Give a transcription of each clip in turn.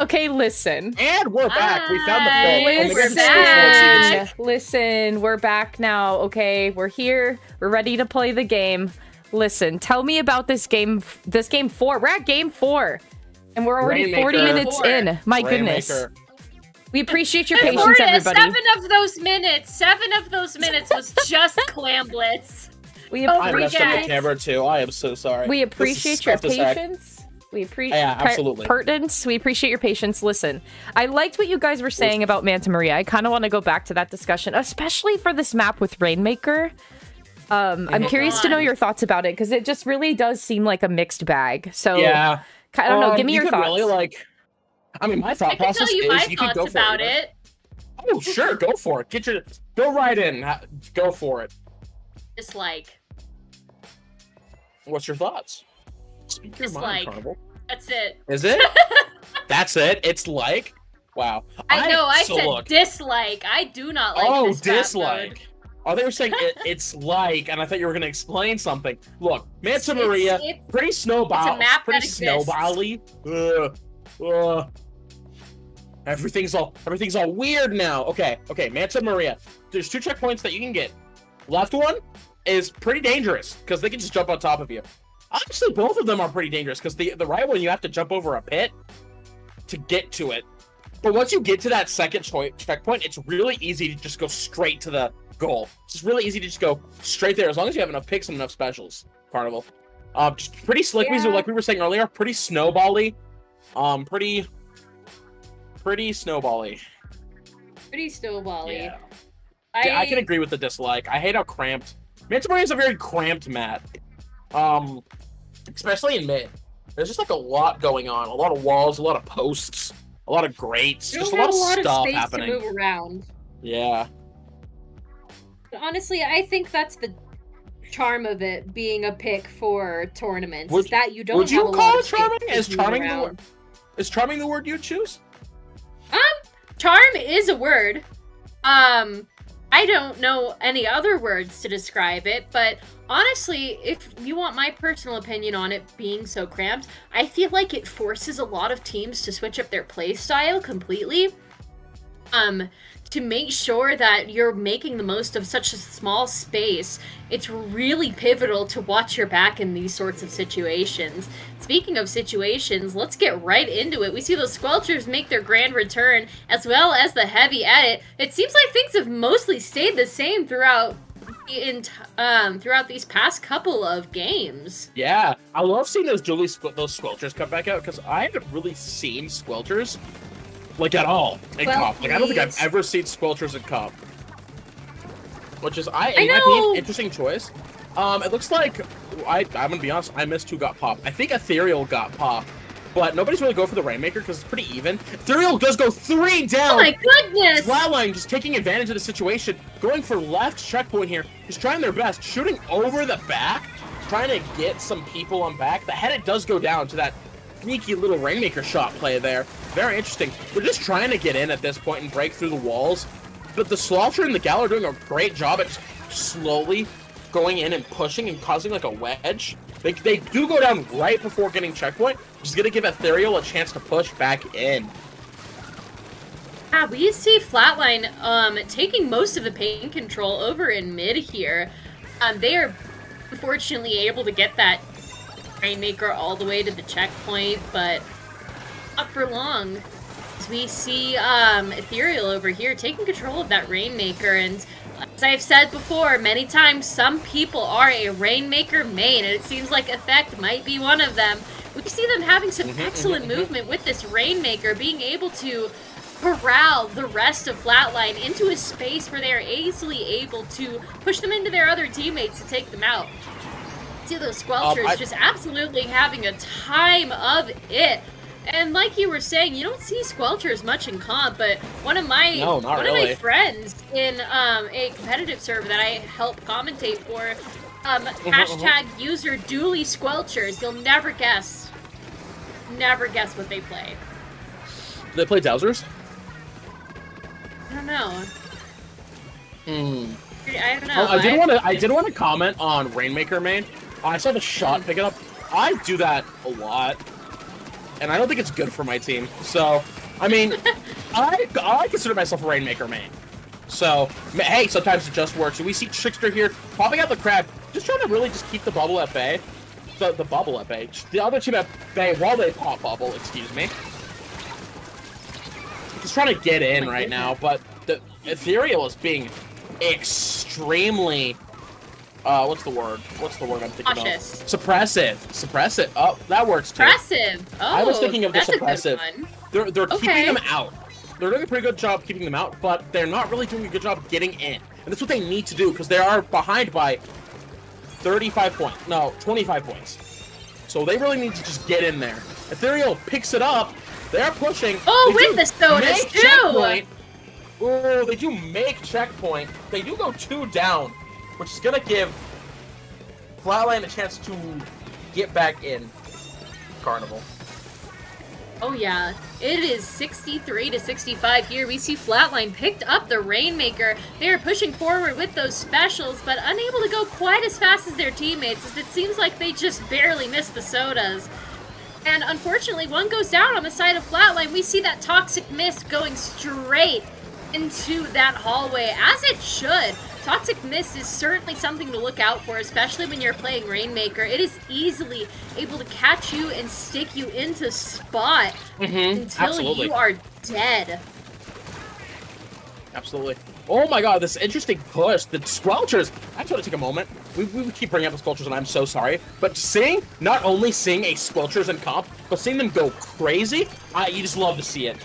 Okay, listen. And we're back. We found the Listen, we're back. Listen, we're back now, okay? We're here. We're ready to play the game. Listen, tell me about this game 4. We're at game 4. And we're already 40 minutes in. My goodness. We appreciate your patience, everybody. 7 of those minutes was just Clam Blitz. I messed up the camera too. I am so sorry. We appreciate your patience. We appreciate pertinence. We appreciate your patience. Listen, I liked what you guys were saying about Manta Maria. I kind of want to go back to that discussion, especially for this map with Rainmaker. I'm curious to know your thoughts about it, because it just really does seem like a mixed bag. So yeah, I don't know. Give me your thoughts. Really, I mean, my thought process is you could go for it. Oh, sure, go for it. Go right in. Go for it. Dislike. What's your thoughts? Speak your mind, Carnival. That's it. Is it? That's it? It's like? Wow. I know, I said dislike. I do not like this dislike. Oh, they were saying it's like, and I thought you were going to explain something. Look, Manta Maria, pretty snowball. It's a map pretty snowbally. Everything's all weird now. Okay, Manta Maria. There's 2 checkpoints that you can get. Left one is pretty dangerous, because they can just jump on top of you. Honestly, both of them are pretty dangerous, because the right one, you have to jump over a pit to get to it. But once you get to that second checkpoint, it's really easy to just go straight to the goal. It's just really easy to just go straight there, as long as you have enough picks and enough specials, Carnival. Just pretty slick, like we were saying earlier, pretty snowbally. Pretty snowbally. Pretty snowbally. Yeah. I can agree with the dislike. I hate how cramped. Manta Maria is a very cramped map. Especially in mid. There's just like a lot going on. A lot of walls, a lot of posts, a lot of grates, just a lot of stuff happening. To move around. Yeah. But honestly, I think that's the charm of it being a pick for tournaments. Is that you don't have a lot of space to move around. Is charming the word you choose? Charm is a word. I don't know any other words to describe it, but honestly, if you want my personal opinion on it being so cramped, I feel like it forces a lot of teams to switch up their play style completely. To make sure that you're making the most of such a small space. It's really pivotal to watch your back in these sorts of situations. Speaking of situations, let's get right into it. We see the Squelchers make their grand return, as well as the heavy edit. It seems like things have mostly stayed the same throughout these past couple of games. Yeah, I love seeing those Squelchers come back out, because I haven't really seen Squelchers like at all in Cup. Like I don't think I've ever seen Squelchers in Cup. Which is, in my opinion, interesting choice. It looks like, I'm gonna be honest, I missed who got popped. I think Ethereal got popped, but nobody's really going for the Rainmaker because it's pretty even. Ethereal does go 3 down! Oh my goodness! Flatline just taking advantage of the situation, going for left checkpoint here, just trying their best, shooting over the back, trying to get some people on back. The head, it does go down to that sneaky little Rainmaker shot play there. Very interesting. They're just trying to get in at this point and break through the walls. But the Slaughter and the Gal are doing a great job at just slowly going in and pushing and causing like a wedge. They do go down right before getting checkpoint, which is going to give Ethereal a chance to push back in. We see Flatline taking most of the pain control over in mid here. They are unfortunately able to get that Rainmaker all the way to the checkpoint, but not for long. As we see Ethereal over here taking control of that Rainmaker, and as I've said before many times, some people are a Rainmaker main, and it seems like Effect might be one of them. We see them having some excellent movement with this Rainmaker, being able to corral the rest of Flatline into a space where they are easily able to push them into their other teammates to take them out. See those Squelchers just absolutely having a time of it. And like you were saying, you don't see Squelchers much in comp, but one of my my friends in a competitive server that I help commentate for, hashtag user Dooley Squelchers. You'll never guess what they play. Do they play Dowsers? I don't know. I don't know. I did want to comment on Rainmaker main. I saw the shot pick it up. I do that a lot. and I don't think it's good for my team. So, I mean, I consider myself a Rainmaker main. So, hey, sometimes it just works. And we see Trickster here popping out the crab, just trying to really just keep the bubble at bay. The bubble at bay. The other team at bay while they pop bubble, excuse me. He's trying to get in right now, but the Ethereal is being extremely... what's the word? What's the word I'm thinking of? Suppressive. Suppressive. Oh, that works too. Suppressive. Oh, I was thinking of the suppressive. They're okay. keeping them out. They're doing a pretty good job keeping them out, but they're not really doing a good job getting in. And that's what they need to do, because they are behind by 35 points. No, 25 points. So they really need to just get in there. Ethereal picks it up. They're pushing. Oh, with the sodas too! Checkpoint. Oh, they do make checkpoint. They do go 2 down, which is going to give Flatline a chance to get back in Carnival. Oh yeah, it is 63 to 65 here. We see Flatline picked up the Rainmaker. They are pushing forward with those specials, but unable to go quite as fast as their teammates, as it seems like they just barely missed the sodas. And unfortunately, one goes down on the side of Flatline. We see that Toxic Mist going straight into that hallway, as it should. Toxic Mist is certainly something to look out for, especially when you're playing Rainmaker. It is easily able to catch you and stick you into spot until you are dead. Absolutely. Oh my god, this interesting push. The Squelchers. I just want to take a moment. We keep bringing up the Squelchers, and I'm so sorry. But not only seeing a Squelchers in comp, but seeing them go crazy, you just love to see it.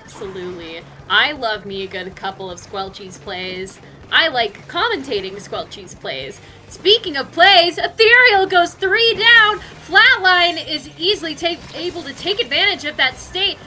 Absolutely. I love me a good couple of Squelchies plays. I like commentating Squelchies plays. Speaking of plays, Ethereal goes 3 down. Flatline is easily able to take advantage of that state,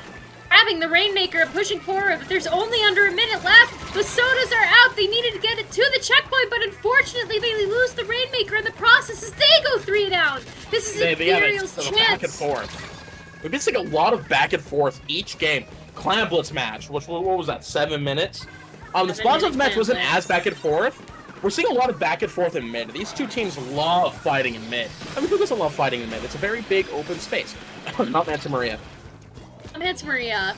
grabbing the Rainmaker and pushing forward, but there's only under a minute left. The sodas are out. They needed to get it to the checkpoint, but unfortunately they lose the Rainmaker in the process as they go 3 down. This is Ethereal's chance. Back and forth. We've been seeing a lot of back and forth each game. Clan Blitz match, which, what was that, 7 minutes? The SplatoonTourney match wasn't as back and forth. We're seeing a lot of back and forth in mid. These two teams love fighting in mid. I mean, who doesn't love fighting in mid? It's a very big open space. Not Manta Maria. Manta Maria.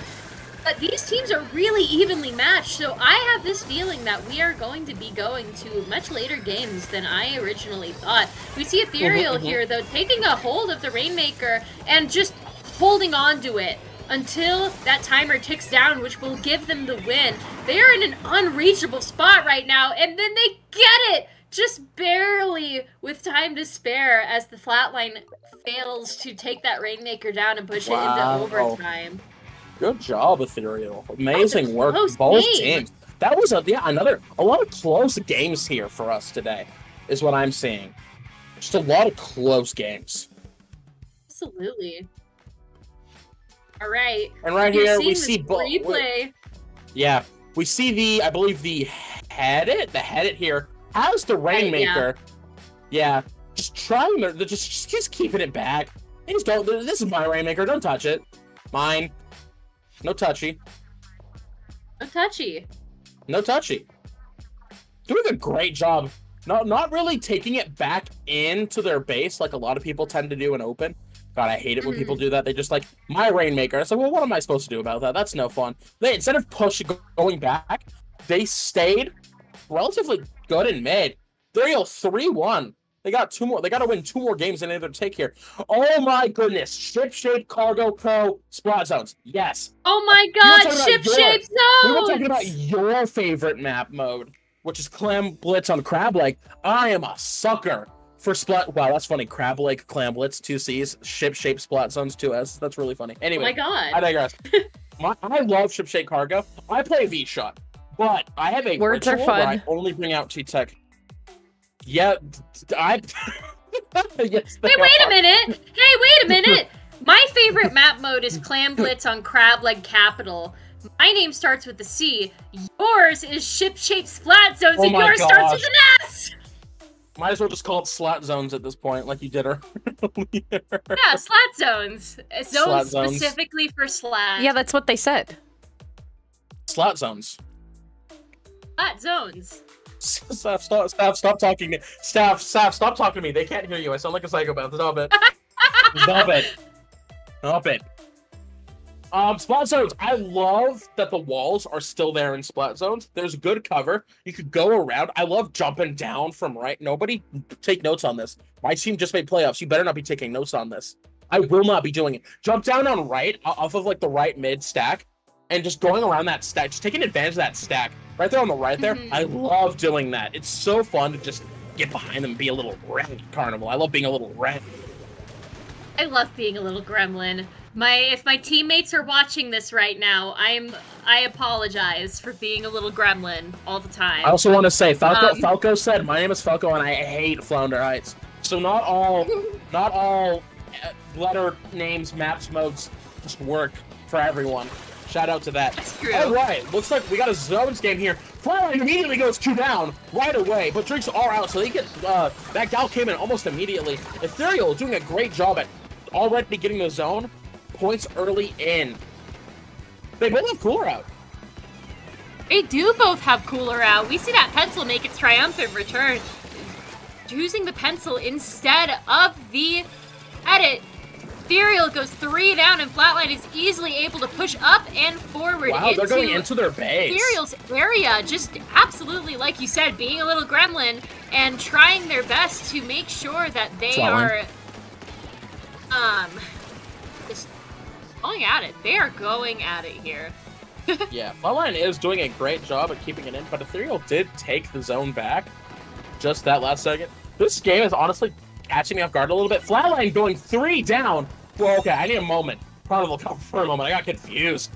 But these teams are really evenly matched, so I have this feeling that we are going to be going to much later games than I originally thought. We see Ethereal here, though, taking a hold of the Rainmaker and just holding on to it until that timer ticks down, which will give them the win. They are in an unreachable spot right now, and then they get it! Just barely with time to spare as the Flatline fails to take that Rainmaker down and push it into overtime. Good job, Ethereal. Amazing work, both teams. That was a lot of close games here for us today, is what I'm seeing. Just a lot of close games. Absolutely. All right. And right here we see replay. Yeah, we see I believe the Headit here has the Rainmaker. Yeah, just trying to just keeping it back. They just don't. This is my Rainmaker. Don't touch it. Mine. No touchy. No touchy. No touchy. Doing a great job. Not really taking it back into their base like a lot of people tend to do in open. God, I hate it when people do that. They just like, my Rainmaker. It's like, well, what am I supposed to do about that? That's no fun. They, instead of going back, they stayed relatively good in mid. They're 3-1. They got 2 more. They got to win 2 more games in order to take here. Oh my goodness. Ship-shaped Cargo Pro Splat Zones. Yes. Oh my god, Ship-shaped Zones! We were talking about your favorite map mode, which is Clam Blitz on Crab Lake. I am a sucker for Splat. Wow, that's funny. Crab Lake, Clam Blitz, 2 C's, Ship-shaped Splat Zones, 2 S. That's really funny. Anyway. Oh my god. I digress. I love Ship-shaped Cargo. I play V-Shot, but I have a Words are fun. Where I only bring out T-Tech. Yeah, yes, Hey, wait a minute! Hey, wait a minute! My favorite map mode is Clam Blitz on Crab Leg Capital. My name starts with the C. Yours is Ship-shaped Splat Zones, and yours starts with an S! Might as well just call it Slat Zones at this point, like you did earlier. Yeah, Slat Zones. Zones specifically for Slat. Yeah, that's what they said. Slat Zones. Slat Zones. Stop talking to me. Stop talking to me. They can't hear you. I sound like a psychopath. Stop it. Stop it. Stop it. Splat zones. I love that the walls are still there in splat zones. There's good cover. You could go around. I love jumping down from right. Nobody take notes on this. My team just made playoffs. You better not be taking notes on this. I will not be doing it. Jump down on right, off of like the right mid stack, and just going around that stack, just taking advantage of that stack. Right there on the right there. I love doing that. It's so fun to just get behind them and be a little red Carnival. I love being a little red. I love being a little gremlin. If my teammates are watching this right now, I apologize for being a little gremlin all the time. I also want to say, Falco said, my name is Falco and I hate Flounder Heights. So not all letter names, maps, modes just work for everyone. Shout out to that. That's true. All right, looks like we got a zones game here. Flatline immediately goes 2 down right away, but drinks are out, so they get that gal came in almost immediately. Ethereal doing a great job at already getting the zone. Points early in. They both have cooler out. They do both have cooler out. We see that pencil make its triumphant return. Using the pencil instead of the edit. Ethereal goes 3 down, and Flatline is easily able to push up and forward. Wow, they're going into their base. Ethereal's area, just absolutely, like you said, being a little gremlin and trying their best to make sure that they are just going at it. They are going at it here. Yeah, Flatline is doing a great job at keeping it in, but Ethereal did take the zone back just that last second. This game is honestly catching me off guard a little bit. Flatline going 3 down. Well, okay, I need a moment. Carnival, come for a moment. I got confused.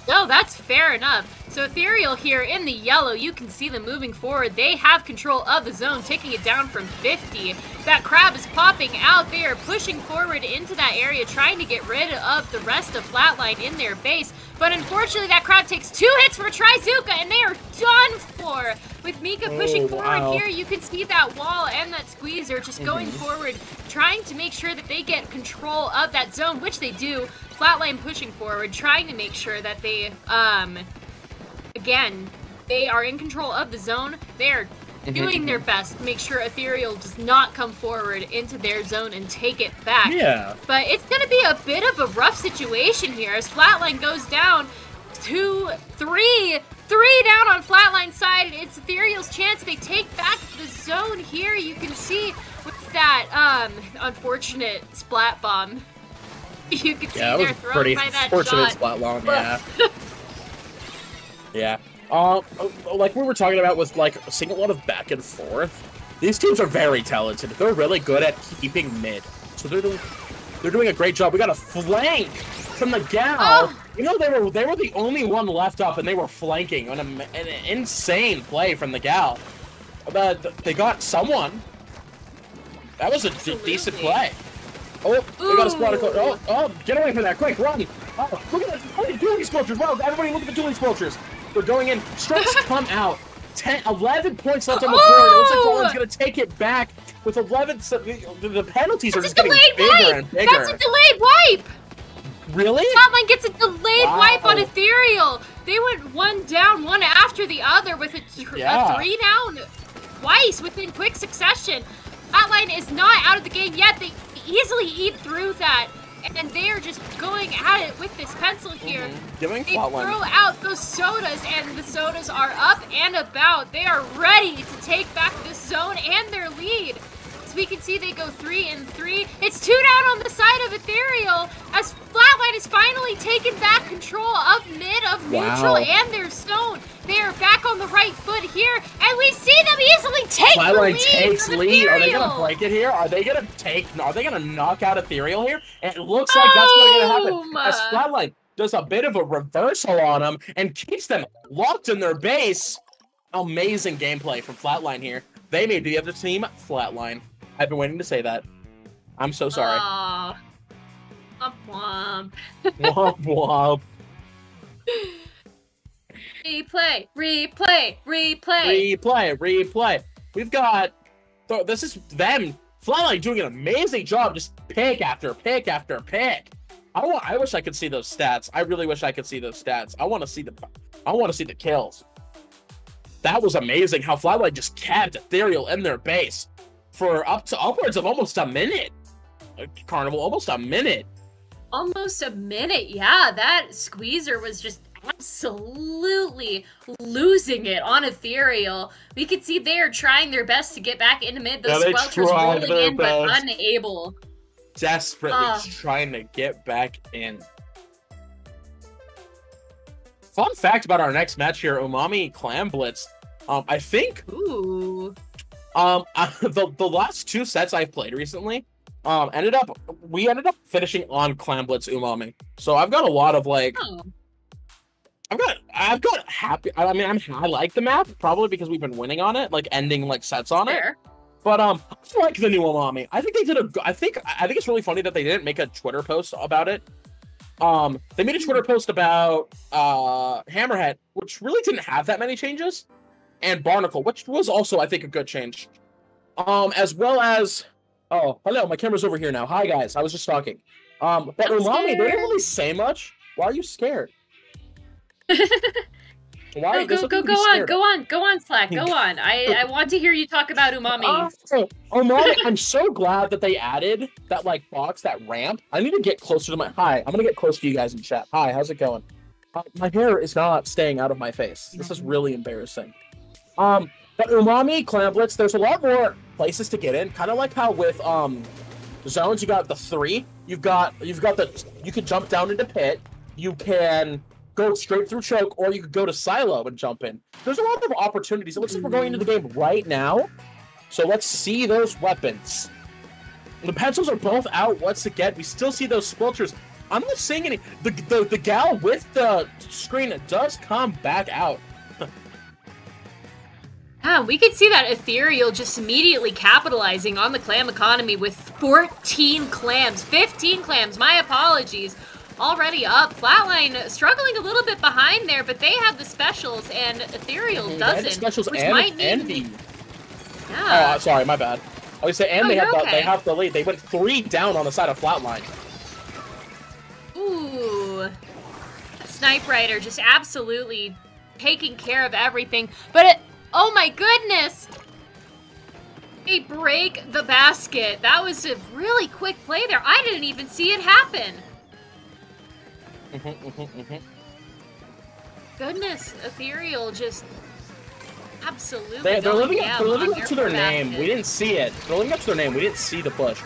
No, that's fair enough. So Ethereal here in the yellow, you can see them moving forward. They have control of the zone, taking it down from 50. That crab is popping out. They are pushing forward into that area, trying to get rid of the rest of Flatline in their base. But unfortunately, that crab takes 2 hits for Trizuka, and they are done for. With Mika pushing forward here, you can see that wall and that squeezer just going forward, trying to make sure that they get control of that zone, which they do. Flatline pushing forward, trying to make sure that they, again, they are in control of the zone. They're doing their best to make sure Ethereal does not come forward into their zone and take it back. Yeah. But it's going to be a bit of a rough situation here as Flatline goes down 2, 3. 3 down on Flatline's side. It's Ethereal's chance. They take back the zone here. You can see with that unfortunate splat bomb. You can see they're thrown by that fortunate shot. Splat bomb, yeah. Yeah. Like we were talking about with like seeing a lot of back and forth. These teams are very talented. They're really good at keeping mid. So they're doing a great job. We got a flank from the gal. You know, they were the only one left up, and they were flanking on an insane play from the gal. They got someone. That was a decent play. Oh, they got a splatter code. Oh, get away from that. Quick, run. Oh, look at that. How many dueling sculptures? Wow, everybody look at the dueling sculptures. They're going in. Strokes come out. 11 points left on the board. It looks like Flatline's going to take it back with 11. The penalties are just getting bigger and bigger. That's a delayed wipe. Really? Flatline gets a delayed wipe on Ethereal. They went 1 down, 1 after the other with a 3 down twice within quick succession. Flatline is not out of the game yet. They easily eat through that, and they are just going at it with this pencil here. They throw out those sodas, and the sodas are up and about. They are ready to take back this zone and their lead. As we can see, they go 3 and 3. It's 2 down on the side of Ethereal as Flatline has finally taken back control of mid, of neutral, and their zone. They are back on the right foot here, and we see them easily take the lead. Flatline takes lead. Are they gonna break it here? Are they gonna knock out Ethereal here? And it looks like that's what's gonna happen. As Flatline does a bit of a reversal on them and keeps them locked in their base. Amazing gameplay from Flatline here. They made the other team flatline. I've been waiting to say that. I'm so sorry. Aww. Womp womp. Womp womp. Replay, replay, replay. Replay, replay. We've got... This is them. Flatline doing an amazing job. Just pick after pick after pick. I wish I could see those stats. I really wish I could see those stats. I want to see the kills. That was amazing how Flatline just kept Ethereal in their base for upwards of almost a minute. Carnival, almost a minute. Almost a minute, yeah. That Squeezer was just absolutely losing it on Ethereal. We could see they are trying their best to get back into mid. Those Squelchers rolling in, but unable. Desperately trying to get back in. Fun fact about our next match here, Umami Clam Blitz. I think the last 2 sets I've played recently, we ended up finishing on Clam Blitz Umami. So I've got a lot of like I've got happy. I mean, I like the map probably because we've been winning on it, like ending like sets on it. But I like the new Umami. I think they did I think it's really funny that they didn't make a Twitter post about it. They made a Twitter post about Hammerhead, which really didn't have that many changes, and Barnacle, which was also, I think, a good change. As well as hello, my camera's over here now. Hi guys, I was just talking. But Umami, they didn't really say much. Why are you scared? Why? Go on, Slack, go on. I want to hear you talk about Umami. Umami, I'm so glad that they added that like box, that ramp. I need to get closer to hi, I'm gonna get close to you guys in chat. Hi, how's it going? My hair is not staying out of my face. This is really embarrassing. But Umami, Clam Blitz, there's a lot more places to get in, kind of like how with zones you got the 3. You could jump down into pit, you can go straight through choke, or you could go to silo and jump in. There's a lot of opportunities. It looks like we're going into the game right now. So let's see those weapons. The pencils are both out once again. We still see those squelchers. I'm not seeing any. The gal with the screen does come back out. Yeah, we could see that Ethereal just immediately capitalizing on the clam economy with 14 clams, 15 clams, my apologies. Already up. Flatline struggling a little bit behind there, but they have the specials, and Ethereal doesn't. Specials which and, might mean... and the... Yeah. Oh, sorry, my bad. I was saying, and they have the lead. They went 3 down on the side of Flatline. Ooh. Snipe Rider just absolutely taking care of everything. But oh my goodness! They break the basket. That was a really quick play there. I didn't even see it happen. Goodness, Ethereal just absolutely. They're living up to their name. We didn't see it. They're living up to their name. We didn't see the push.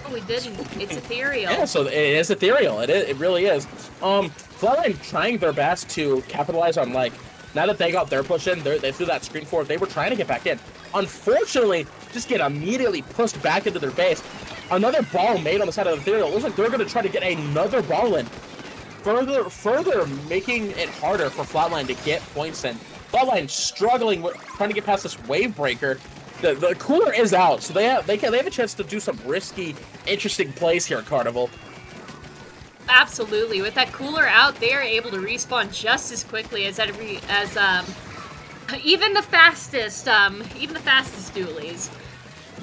Oh, we didn't. It's Ethereal. Yeah, so it is Ethereal. It really is. Flatline trying their best to capitalize on like now that they got their push in, they threw that screen forward. They were trying to get back in. Unfortunately, just get immediately pushed back into their base. Another ball made on the side of Ethereal. It looks like they're going to try to get another ball in. Further making it harder for Flatline to get points in. Flatline struggling with trying to get past this wave breaker. The cooler is out, so they have a chance to do some risky, interesting plays here at Carnival. Absolutely, with that cooler out, they are able to respawn just as quickly as even the fastest dualies.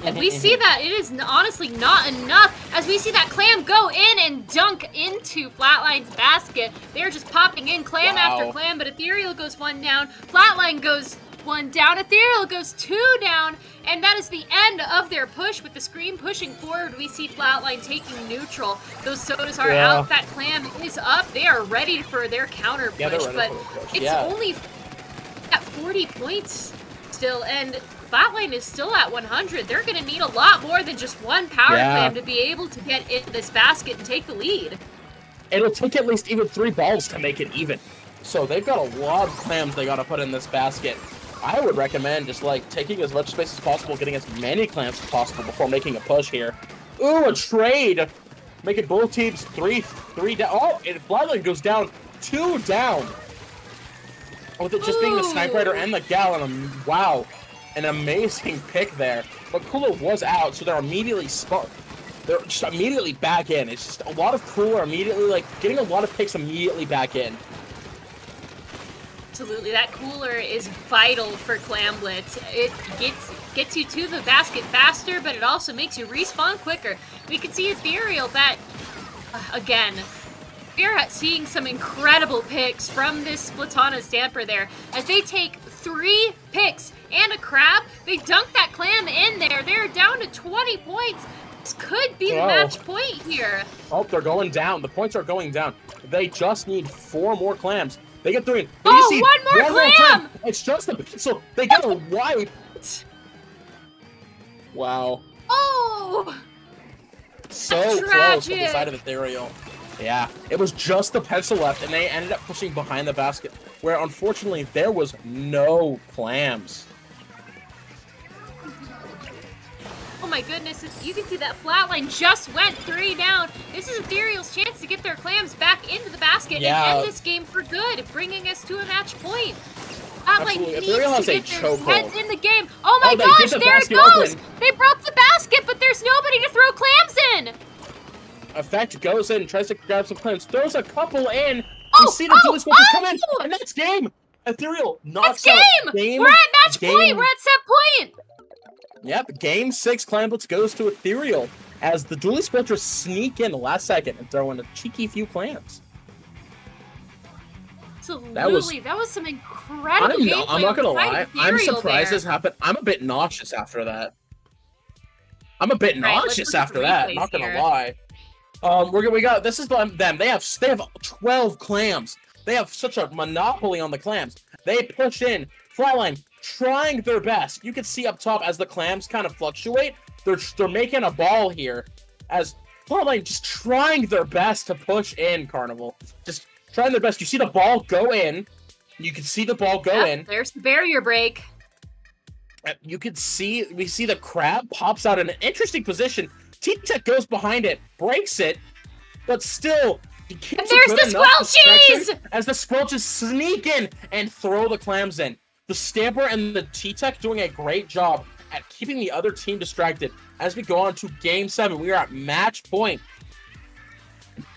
And we see that it is honestly not enough, as we see that clam go in and dunk into Flatline's basket. They're just popping in clam after clam, but Ethereal goes 1 down, Flatline goes 1 down, Ethereal goes 2 down, and that is the end of their push. With the screen pushing forward, we see Flatline taking neutral. Those sodas are out, that clam is up, they are ready for their counter push, but it's only at 40 points still, and Flatline is still at 100. They're going to need a lot more than just 1 power clam to be able to get into this basket and take the lead. It'll take at least even 3 balls to make it even. So they've got a lot of clams they got to put in this basket. I would recommend just like taking as much space as possible, getting as many clams as possible before making a push here. Ooh, a trade! Making both teams 3 down. Oh, and Flatline goes down 2 down. With it just being the Sniper Rider and the Gal, and wow. An amazing pick there, but Cooler was out, so they're immediately back in. It's just a lot of Cooler immediately, like, getting a lot of picks immediately back in. Absolutely, that Cooler is vital for Clam Blitz. It gets you to the basket faster, but it also makes you respawn quicker. We can see Ethereal that, again, we're seeing some incredible picks from this Splatana Stamper there, as they take 3 picks and a crab. They dunk that clam in there. They're down to 20 points. This could be the match point here. Oh, they're going down. The points are going down. They just need 4 more clams. They get 3. Oh, one more clam! It's just a pencil. They get a wipe. Wow. Oh! So close to the side of Ethereal. Yeah, it was just the pencil left, and they ended up pushing behind the basket, where unfortunately there was no clams. Oh my goodness, you can see that flatline just went 3 down. This is Ethereal's chance to get their clams back into the basket and end this game for good, bringing us to a match point. Flatline needs to get their heads in the game. Oh my gosh, there it goes! Open. They broke the basket, but there's nobody to throw clams in! Effect goes in, tries to grab some clams, throws a couple in. You see the duelist squadrons come in, and that's game! Ethereal knocks out game. We're at match point! We're at set point! Yep, game 6 Clamblitz goes to Ethereal as the Dually Squelchers sneak in the last second and throw in a cheeky few clams. Absolutely, that was some incredible gameplay. I'm not gonna lie, I'm surprised this happened. I'm a bit nauseous after that. I'm a bit nauseous after that, not gonna lie. We got, this is them. They have 12 clams. They have such a monopoly on the clams. They push in, Flatline trying their best. You can see up top as the clams kind of fluctuate. They're making a ball here as Flatline just trying their best to push in, Carnival. Just trying their best. You see the ball go in. You can see the ball go in. There's the barrier break. You can see, we see the crab pops out in an interesting position. T-Tech goes behind it, breaks it, but still, and there's the Squelchies! As the Squelches sneak in and throw the clams in. The Stamper and the T-Tech doing a great job at keeping the other team distracted. As we go on to Game 7, we are at match point.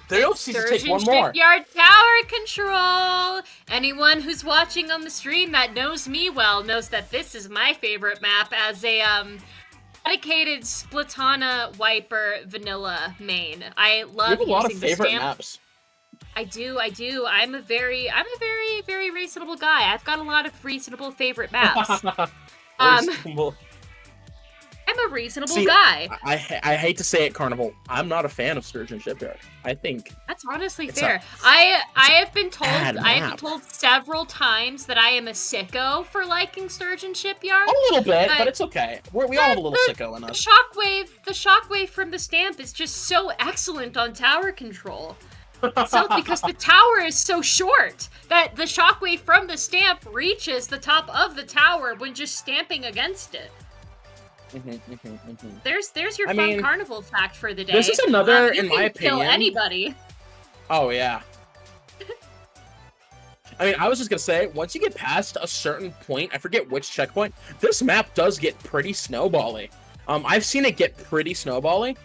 They don't see to take one more. Shipyard Tower Control! Anyone who's watching on the stream that knows me well knows that this is my favorite map as a, dedicated Splatana Wiper vanilla main. I love using the stamp. You have a lot of favorite maps. I do. I'm a very, very reasonable guy. I've got a lot of reasonable favorite maps. I'm a reasonable guy. I hate to say it, Carnival. I'm not a fan of Sturgeon Shipyard. I think that's honestly fair. I have been told several times that I am a sicko for liking Sturgeon Shipyard. A little bit, but it's okay. We all have a little sicko in us. The shockwave from the stamp is just so excellent on tower control. Because the tower is so short that the shockwave from the stamp reaches the top of the tower when just stamping against it. There's your fun carnival fact for the day. This is another, in my opinion, kill anybody. Oh yeah. I mean, I was just gonna say, once you get past a certain point, I forget which checkpoint, this map does get pretty snowbally. I've seen it get pretty snowbally.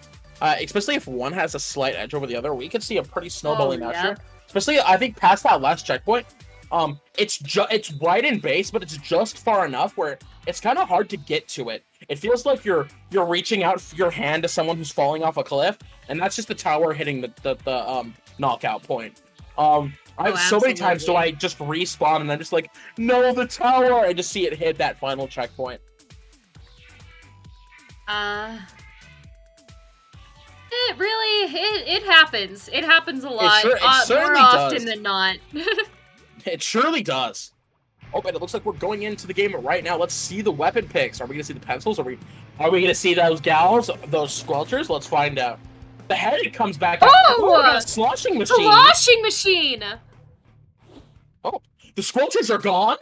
Especially if one has a slight edge over the other, we could see a pretty snowballing match here. Especially, I think, past that last checkpoint. It's right in base, but it's just far enough where it's kind of hard to get to it. It feels like you're reaching out your hand to someone who's falling off a cliff, and that's just the tower hitting the knockout point. So many times do I just respawn and I'm just like, no, the tower! I just see it hit that final checkpoint. It really, it happens. It happens a lot. It more often than not. It surely does. Oh, but it looks like we're going into the game right now. Let's see the weapon picks. Are we gonna see the pencils? Are we gonna see those gals, those squelchers? Let's find out. The head comes back. Oh, we got a sloshing machine. Sloshing machine. Oh, the squelchers are gone.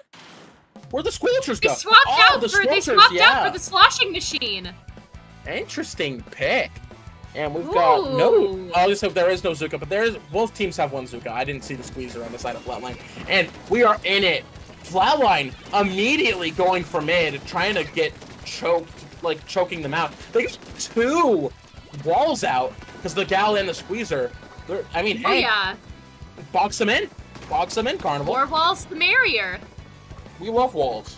Where'd the squelchers go? They swapped out for the sloshing machine. Interesting pick. And we've got no. I'll just hope there is no Zuka, but there is. Both teams have one Zuka. I didn't see the squeezer on the side of Flatline, and we are in it. Flatline immediately going for mid, trying to get choked, like choking them out. They get 2 walls out because the gal and the squeezer. I mean, hey, box them in, Carnival. More walls, the merrier. We love walls.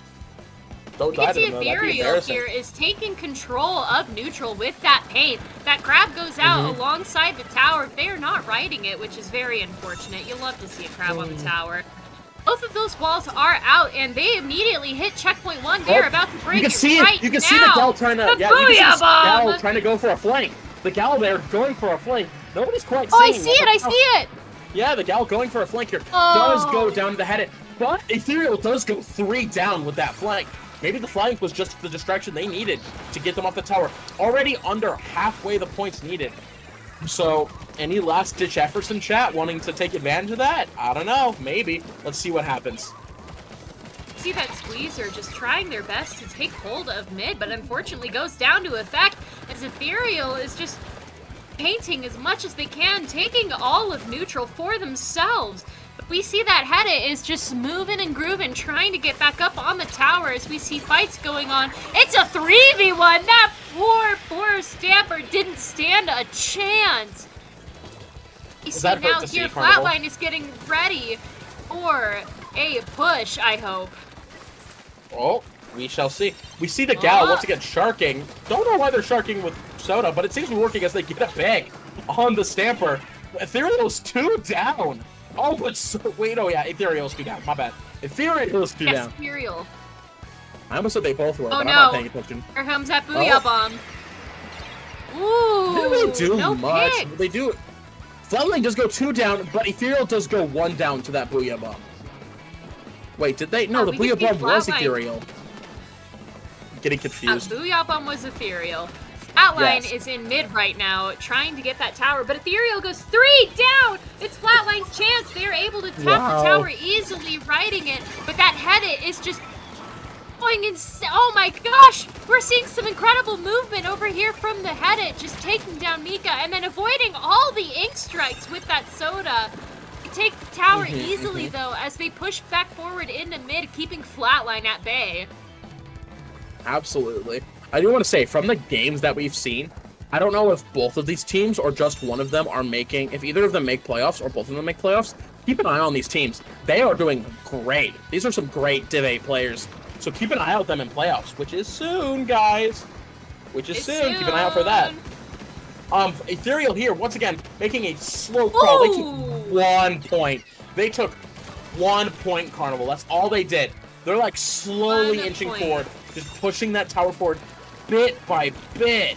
Don't die to them, Ethereal here is taking control of neutral with that paint. That crab goes out alongside the tower. They are not riding it, which is very unfortunate. You love to see a crab on the tower. Both of those walls are out, and they immediately hit checkpoint 1. They're about to break it right now. You can see the gal trying to, trying to go for a flank. The Gal there going for a flank. Nobody's quite seeing. Oh, I see it! I see it! Yeah, the Gal going for a flank here does go down to the head. But Ethereal does go 3 down with that flank. Maybe the flank was just the distraction they needed to get them off the tower. Already under halfway the points needed. So, any last-ditch efforts in chat wanting to take advantage of that? I don't know. Maybe. Let's see what happens. See that Squeezer just trying their best to take hold of mid, but unfortunately goes down to effect as Ethereal is just painting as much as they can, taking all of neutral for themselves. But we see that Hedit is just moving and grooving, trying to get back up on the tower as we see fights going on. It's a 3v1! That poor Stamper didn't stand a chance! You see now here, Flatline is getting ready for a push, I hope. Oh, we shall see. We see the Gal once again sharking. Don't know why they're sharking with Soda, but it seems to be working as they get a bag on the Stamper. Ethereal's 2 down. Oh, but wait, oh yeah, Ethereal's 2 down. My bad. Ethereal's 2 down. Ethereal. I almost said they both were, but I'm not paying attention. Here comes that Booyah Bomb. Ooh, they don't do no much. Pick. They do. Flatline does go 2 down, but Ethereal does go 1 down to that Booyah Bomb. Wait, did they? No, the Booyah Bomb was Ethereal. Getting confused. Booyah Bomb was Ethereal. Flatline is in mid right now, trying to get that tower, but Ethereal goes 3 down! It's Flatline's chance. They're able to tap the tower easily, riding it, but that Hedit is just going insane. Oh my gosh! We're seeing some incredible movement over here from the Hedit, just taking down Mika, and then avoiding all the ink strikes with that Soda. Take the tower easily, though, as they push back forward into mid, keeping Flatline at bay. Absolutely. I do want to say, from the games that we've seen, I don't know if both of these teams or just one of them are making, if either of them make playoffs or both of them make playoffs, keep an eye on these teams. They are doing great. These are some great Div 8 players. So keep an eye out them in playoffs, which is soon, guys. Which is soon. Keep an eye out for that. Ethereal here, once again, making a slow crawl. They took 1 point. They took 1 point, Carnival. That's all they did. They're like slowly inching forward, just pushing that tower forward bit by bit.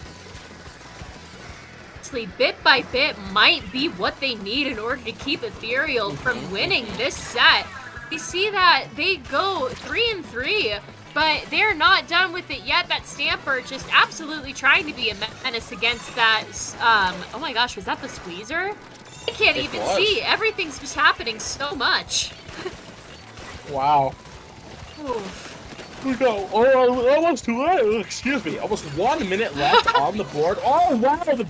Honestly, bit by bit might be what they need in order to keep Ethereal from winning this set. We see that they go 3-3, but they're not done with it yet. That Stamper just absolutely trying to be a menace against that. Oh my gosh, was that the Squeezer? I can't even see. Everything's just happening so much. Wow. Oof. We go almost 2 excuse me, almost 1 minute left on the board. Oh wow, Crab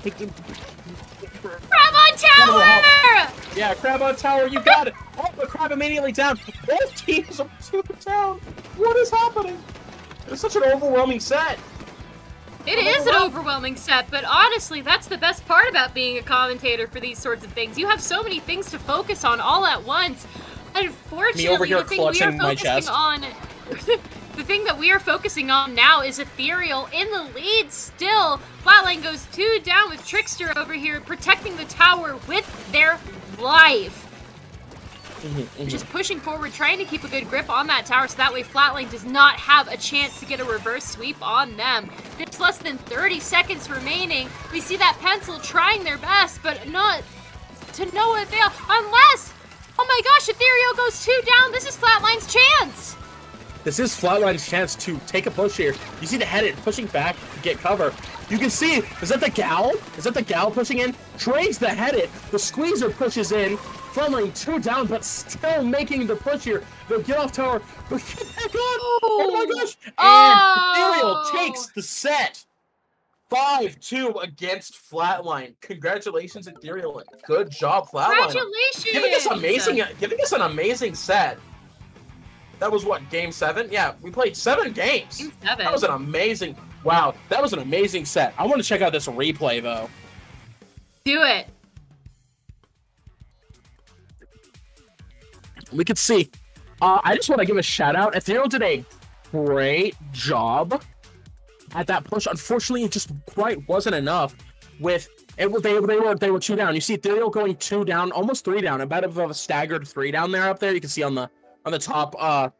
on tower! Yeah, Crab on tower, you got it. Oh, the Crab immediately down. Both teams are 2 down. What is happening? It's such an overwhelming set. It is an overwhelming set, but honestly, that's the best part about being a commentator for these sorts of things. You have so many things to focus on all at once. Unfortunately, me over here clutching my chest. The thing that we are focusing on now is Ethereal in the lead still. Flatline goes 2 down with Trickster over here protecting the tower with their life. Just pushing forward, trying to keep a good grip on that tower so that way Flatline does not have a chance to get a reverse sweep on them. There's less than 30 seconds remaining. We see that Pencil trying their best, but not to no avail unless, oh my gosh, Ethereal goes 2 down. This is Flatline's chance. This is Flatline's chance to take a push here. You see the Hedit pushing back to get cover. You can see, is that the Gal? Is that the Gal pushing in? Trades the Hedit. The Squeezer pushes in. Flatline 2 down, but still making the push here. They'll get off tower, but get back on. Oh my gosh. And Ethereal takes the set. 5-2 against Flatline. Congratulations, Ethereal. Good job, Flatline. Congratulations. Giving us an amazing set. That was what, game 7? Yeah, we played 7 games. Game 7. That was an amazing, wow, that was an amazing set. I want to check out this replay, though. Do it. We could see. I just want to give a shout out. Ethereal did a great job at that push. Unfortunately, it just quite wasn't enough. With it, they were 2 down. You see Ethereal going 2 down, almost 3 down. About a staggered 3 down there up there. You can see on the on the top,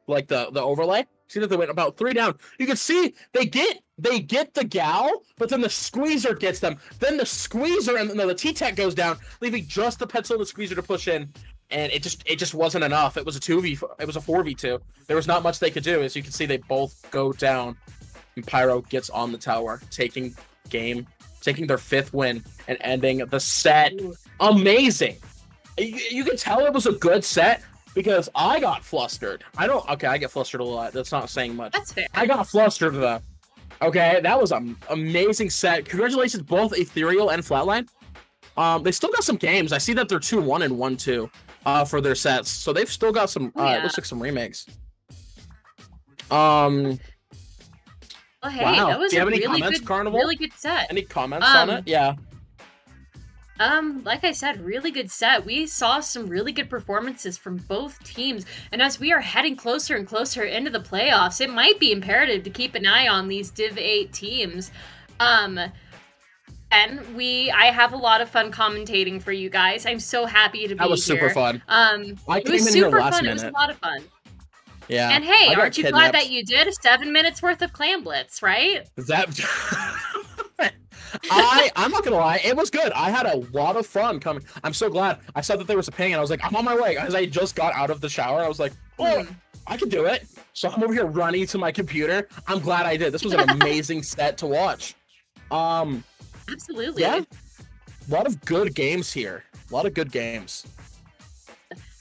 like the overlay. See that they went about 3 down. You can see they get the gal, but then the squeezer gets them. Then the squeezer and the T-Tech goes down, leaving just the pencil and the squeezer to push in. And it just wasn't enough. It was a 4v2. There was not much they could do. As you can see, they both go down. And Pyro gets on the tower, taking their 5th win and ending the set. Amazing. You can tell it was a good set because I got flustered. I get flustered a lot. That's not saying much. That's fair. I got flustered though. Okay, that was an amazing set. Congratulations, both Ethereal and Flatline. They still got some games. I see that they're 2-1 and 1-2 for their sets. So they've still got some, it looks like some remakes. Well, hey, wow. that was a really good set. Any comments on it? Yeah. Like I said, really good set. We saw some really good performances from both teams, and as we are heading closer and closer into the playoffs, it might be imperative to keep an eye on these Div 8 teams. And I have a lot of fun commentating for you guys. I'm so happy to be here. That was super fun. It was super fun. It was a lot of fun. Yeah. And hey, aren't you glad that you did 7 minutes worth of Clam Blitz, right? I'm not gonna lie, it was good. I had a lot of fun coming. I'm so glad. I saw that there was a ping and I was like, I'm on my way. As I just got out of the shower, I was like, oh, I can do it. So I'm over here running to my computer. I'm glad I did. This was an amazing set to watch. Absolutely. Yeah. A lot of good games here. A lot of good games.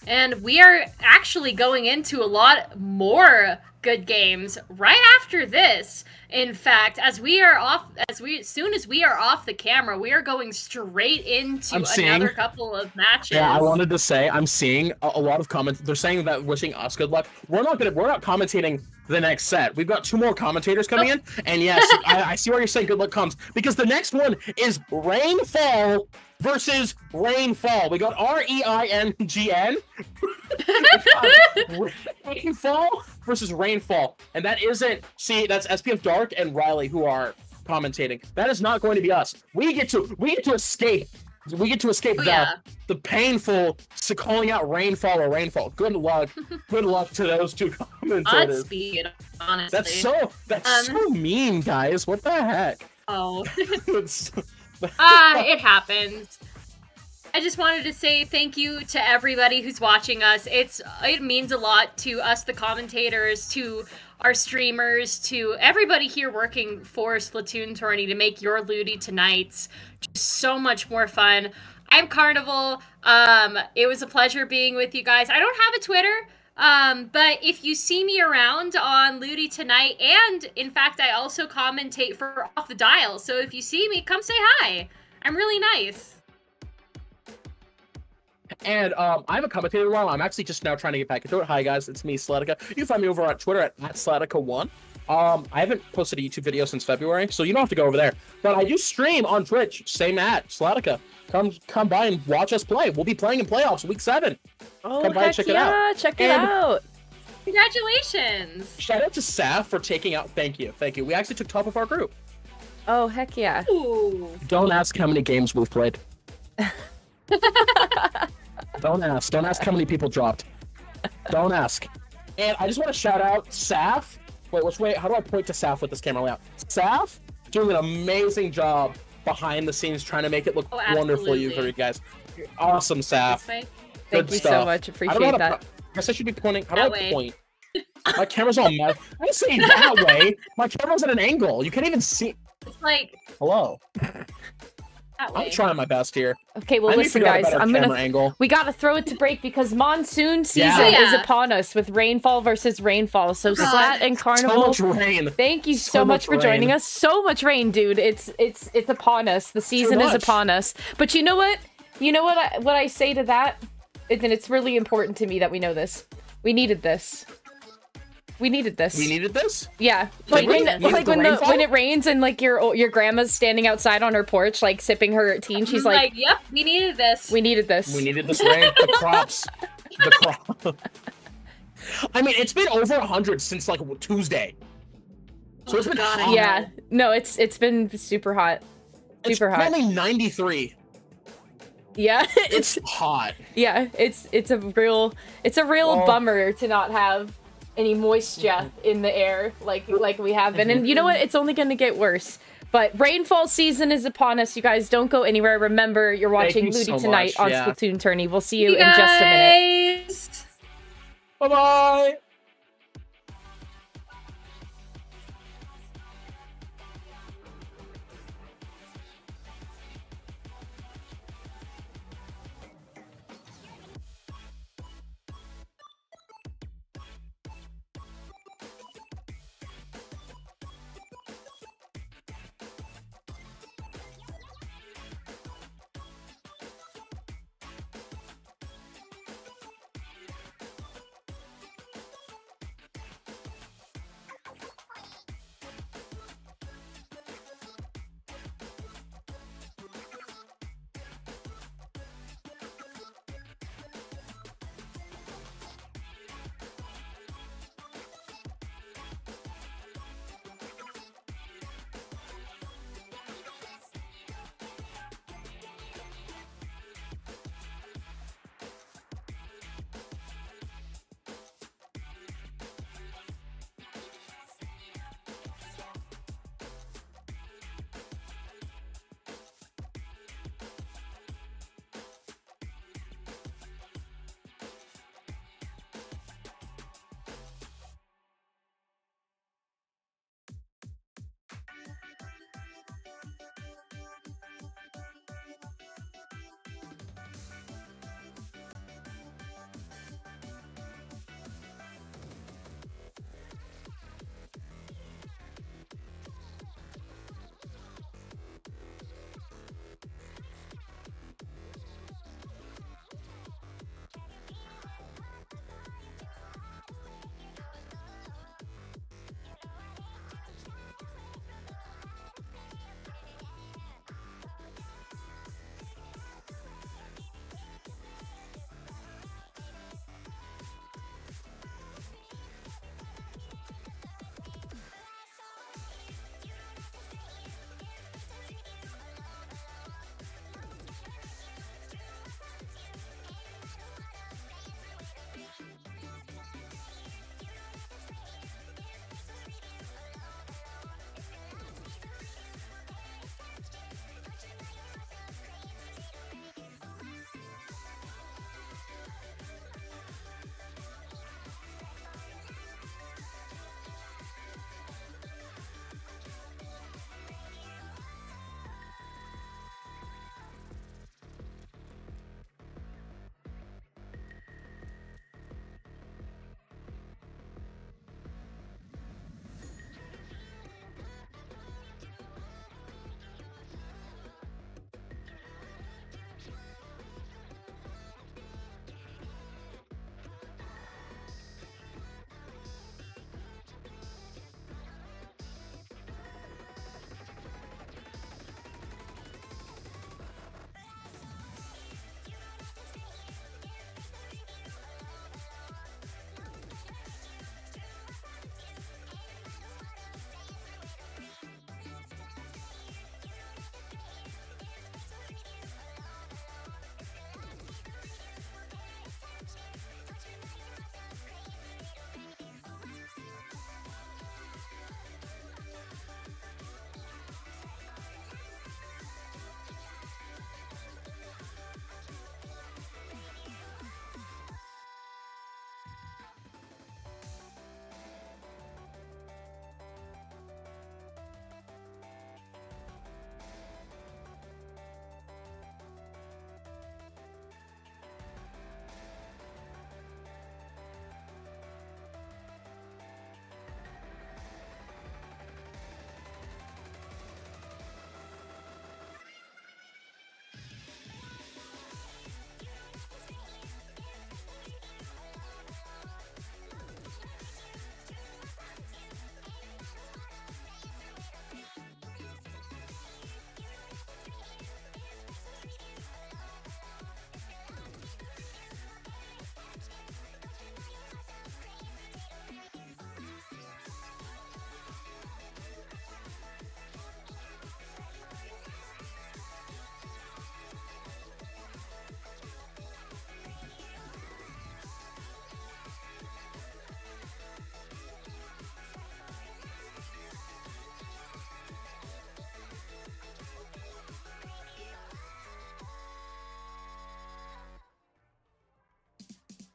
And we are actually going into a lot more good games right after this. In fact, as soon as we are off the camera, we are going straight into another couple of matches. Yeah, I wanted to say I'm seeing a lot of comments. They're saying that wishing us good luck. We're not commentating the next set. We've got 2 more commentators coming in, and yes, I see where you're saying good luck comes because the next one is Rainfall versus Rainfall. We got REINGN. Rainfall versus Rainfall, and that isn't. See, that's SPF Dark and Riley who are commentating. That is not going to be us. We get to escape. We get to escape the painful calling out Rainfall or Rainfall. Good luck. Good luck to those 2 commentators. Godspeed, honestly. That's so mean, guys. What the heck? Oh. It happens. I just wanted to say thank you to everybody who's watching us. It means a lot to us, the commentators, to our streamers, to everybody here working for SplatoonTourney to make your Ludi tonights just so much more fun. I'm Carnival. It was a pleasure being with you guys. I don't have a Twitter, but if you see me around on Ludi tonight, and in fact, I also commentate for Off the Dial, so if you see me, come say hi. I'm really nice. And I have a commentator role. I'm actually just now trying to get back into it. Hi guys, it's me, Slatica. You can find me over on Twitter at Slatica1. I haven't posted a YouTube video since February, so you don't have to go over there. But I do stream on Twitch, same at Slatica. Come by and watch us play. We'll be playing in playoffs week 7. Oh, come by and check it out. Check it out. Congratulations. Shout out to Saf for taking out. Thank you. We actually took top of our group. Oh, heck yeah. Ooh. Don't ask how many games we've played. Don't ask how many people dropped. Don't ask. And I just want to shout out Saf. Wait, how do I point to Saf with this camera layout? Saf doing an amazing job behind the scenes trying to make it look wonderful for you guys. Awesome, Saf. Thank you so much. Appreciate that. I guess I should be pointing. How do I point? My camera's all mad. I'm saying that way. My camera's at an angle. You can't even see. It's like. Hello. I'm trying my best here. Okay, well, listen, guys. We gotta throw it to break because monsoon season is upon us with Rainfall versus Rainfall. So Slat and Carnival, so much rain. Thank you so much for joining us. So much rain, dude. It's upon us. The season is upon us. But you know what? What I say to that? And it's really important to me that we know this. We needed this. We needed this. We needed this? Yeah. Like when it rains and like your grandma's standing outside on her porch like sipping her tea and she's like, yep, we needed this. We needed this. We needed this rain. The crops. The crop. I mean, it's been over 100 since like Tuesday. So it's been hot. Yeah. No, it's been super hot. Super hot. It's only 93. Yeah, it's hot. Yeah, it's a real bummer to not have any moisture in the air like we have been. And you know what? It's only going to get worse. But rainfall season is upon us. You guys don't go anywhere. Remember, you're watching Ludi tonight on SplatoonTourney. We'll see you in just a minute. Bye-bye.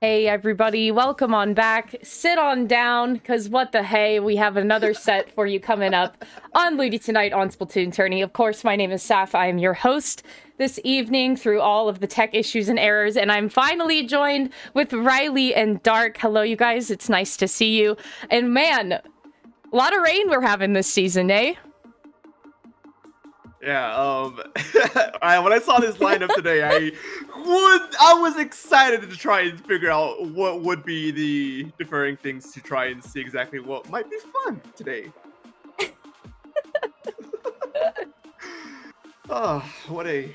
Hey everybody, welcome on back. Sit on down, because what the hey, we have another set for you coming up on Ludi tonight on SplatoonTourney. Of course, my name is Saf. I am your host this evening through all of the tech issues and errors, and I'm finally joined with Riley and Dark. Hello, you guys. It's nice to see you. And man, a lot of rain we're having this season, eh? Yeah, when I saw this lineup today, I was excited to try and figure out what would be the differing things to try and see exactly what might be fun today. Oh, what a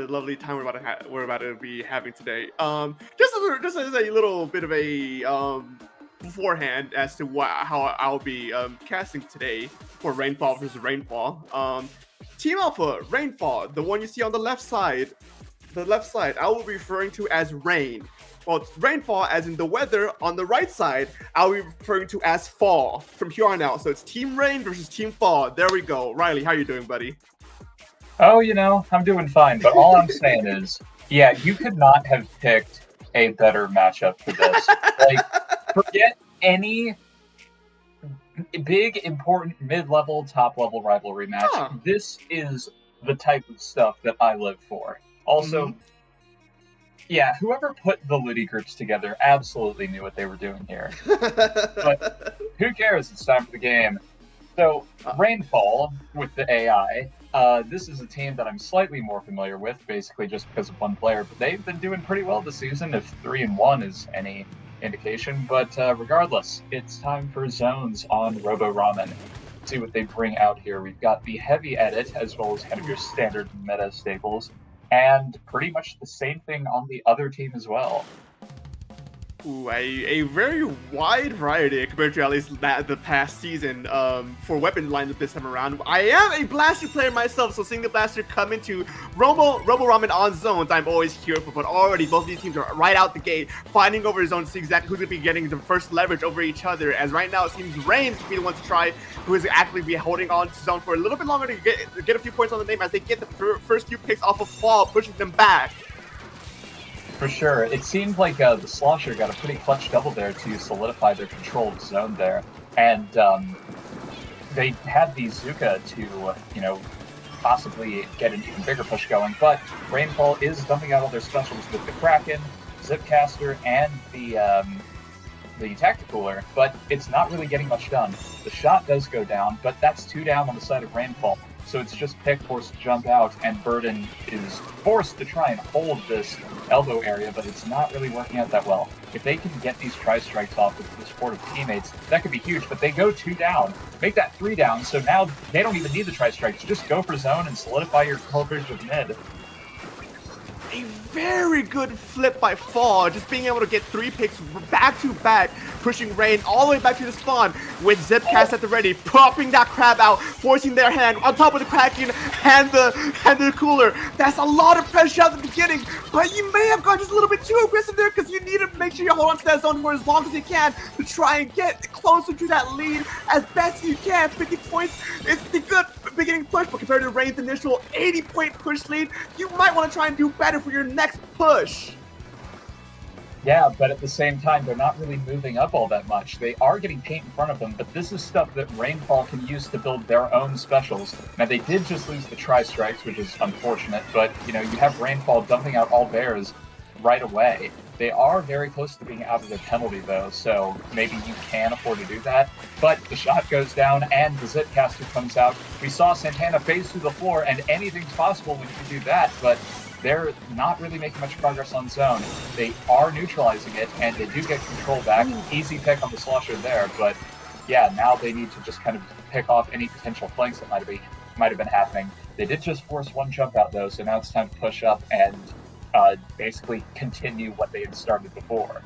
lovely time we're about to be having today. Just as a little bit of a beforehand as to how I'll be casting today for Rainfall versus Rainfall. Team Alpha, Rainfall, the one you see on the left side, I will be referring to as Rain. Well, Rainfall, as in the weather, on the right side, I'll be referring to as Fall from here on out. So it's Team Rain versus Team Fall. There we go. Riley, how you doing, buddy? Oh, you know, I'm doing fine. But all I'm saying is, yeah, you could not have picked a better matchup for this. Like, forget any big, important, mid-level, top-level rivalry match. Huh. This is the type of stuff that I live for. Also, yeah, whoever put the Ludi groups together absolutely knew what they were doing here. But who cares? It's time for the game. So, Rainfall, with the AI, this is a team that I'm slightly more familiar with, basically just because of one player, but they've been doing pretty well this season, if 3-1 is any indication. But regardless, it's time for zones on Robo Ramen. See what they bring out here. We've got the heavy edit, as well as kind of your standard meta staples, and pretty much the same thing on the other team as well. Ooh, a very wide variety compared to at least the past season for weapon lineup this time around. I am a Blaster player myself, so seeing the Blaster come into Robo Ramen on zones, I'm always here for. But already both of these teams are right out the gate, fighting over his own to see exactly who's going to be getting the first leverage over each other. As right now it seems Rain's going to be the one to try, who is actually be holding on to zone for a little bit longer to get a few points on the name as they get the first few picks off of Fall, pushing them back. For sure. It seemed like the Slosher got a pretty clutch double there to solidify their control of zone there. And they had the Zuka to, you know, possibly get an even bigger push going. But Rainfall is dumping out all their specials with the Kraken, Zipcaster, and the Tacticooler, but it's not really getting much done. The shot does go down, but that's 2 down on the side of Rainfall. So it's just Pick forced to jump out, and Burden is forced to try and hold this elbow area, but it's not really working out that well. If they can get these tri-strikes off with the support of teammates, that could be huge, but they go 2 down. Make that 3 down, so now they don't even need the tri-strikes. Just go for zone and solidify your coverage with mid. A very good flip by Fall, just being able to get 3 picks back-to-back, pushing Rain all the way back to the spawn with Zipcast at the ready, popping that crab out, forcing their hand on top of the Kraken and the cooler. That's a lot of pressure at the beginning, but you may have gone just a little bit too aggressive there because you need to make sure you hold on to that zone for as long as you can to try and get closer to that lead as best you can. 50 points is a good beginning push, but compared to Rain's initial 80-point push lead, you might want to try and do better for your next push. Yeah, but at the same time, they're not really moving up all that much. They are getting paint in front of them, but this is stuff that Rainfall can use to build their own specials. Now, they did just lose the tri-strikes, which is unfortunate, but, you know, you have Rainfall dumping out all bears right away. They are very close to being out of their penalty, though, so maybe you can afford to do that. But the shot goes down, and the Zipcaster comes out. We saw Santana phase through the floor, and anything's possible when you do that, but they're not really making much progress on zone. They are neutralizing it, and they do get control back. Easy pick on the Slosher there, but yeah, now they need to just kind of pick off any potential flanks that might have been happening. They did just force 1 jump out, though, so now it's time to push up and basically continue what they had started before.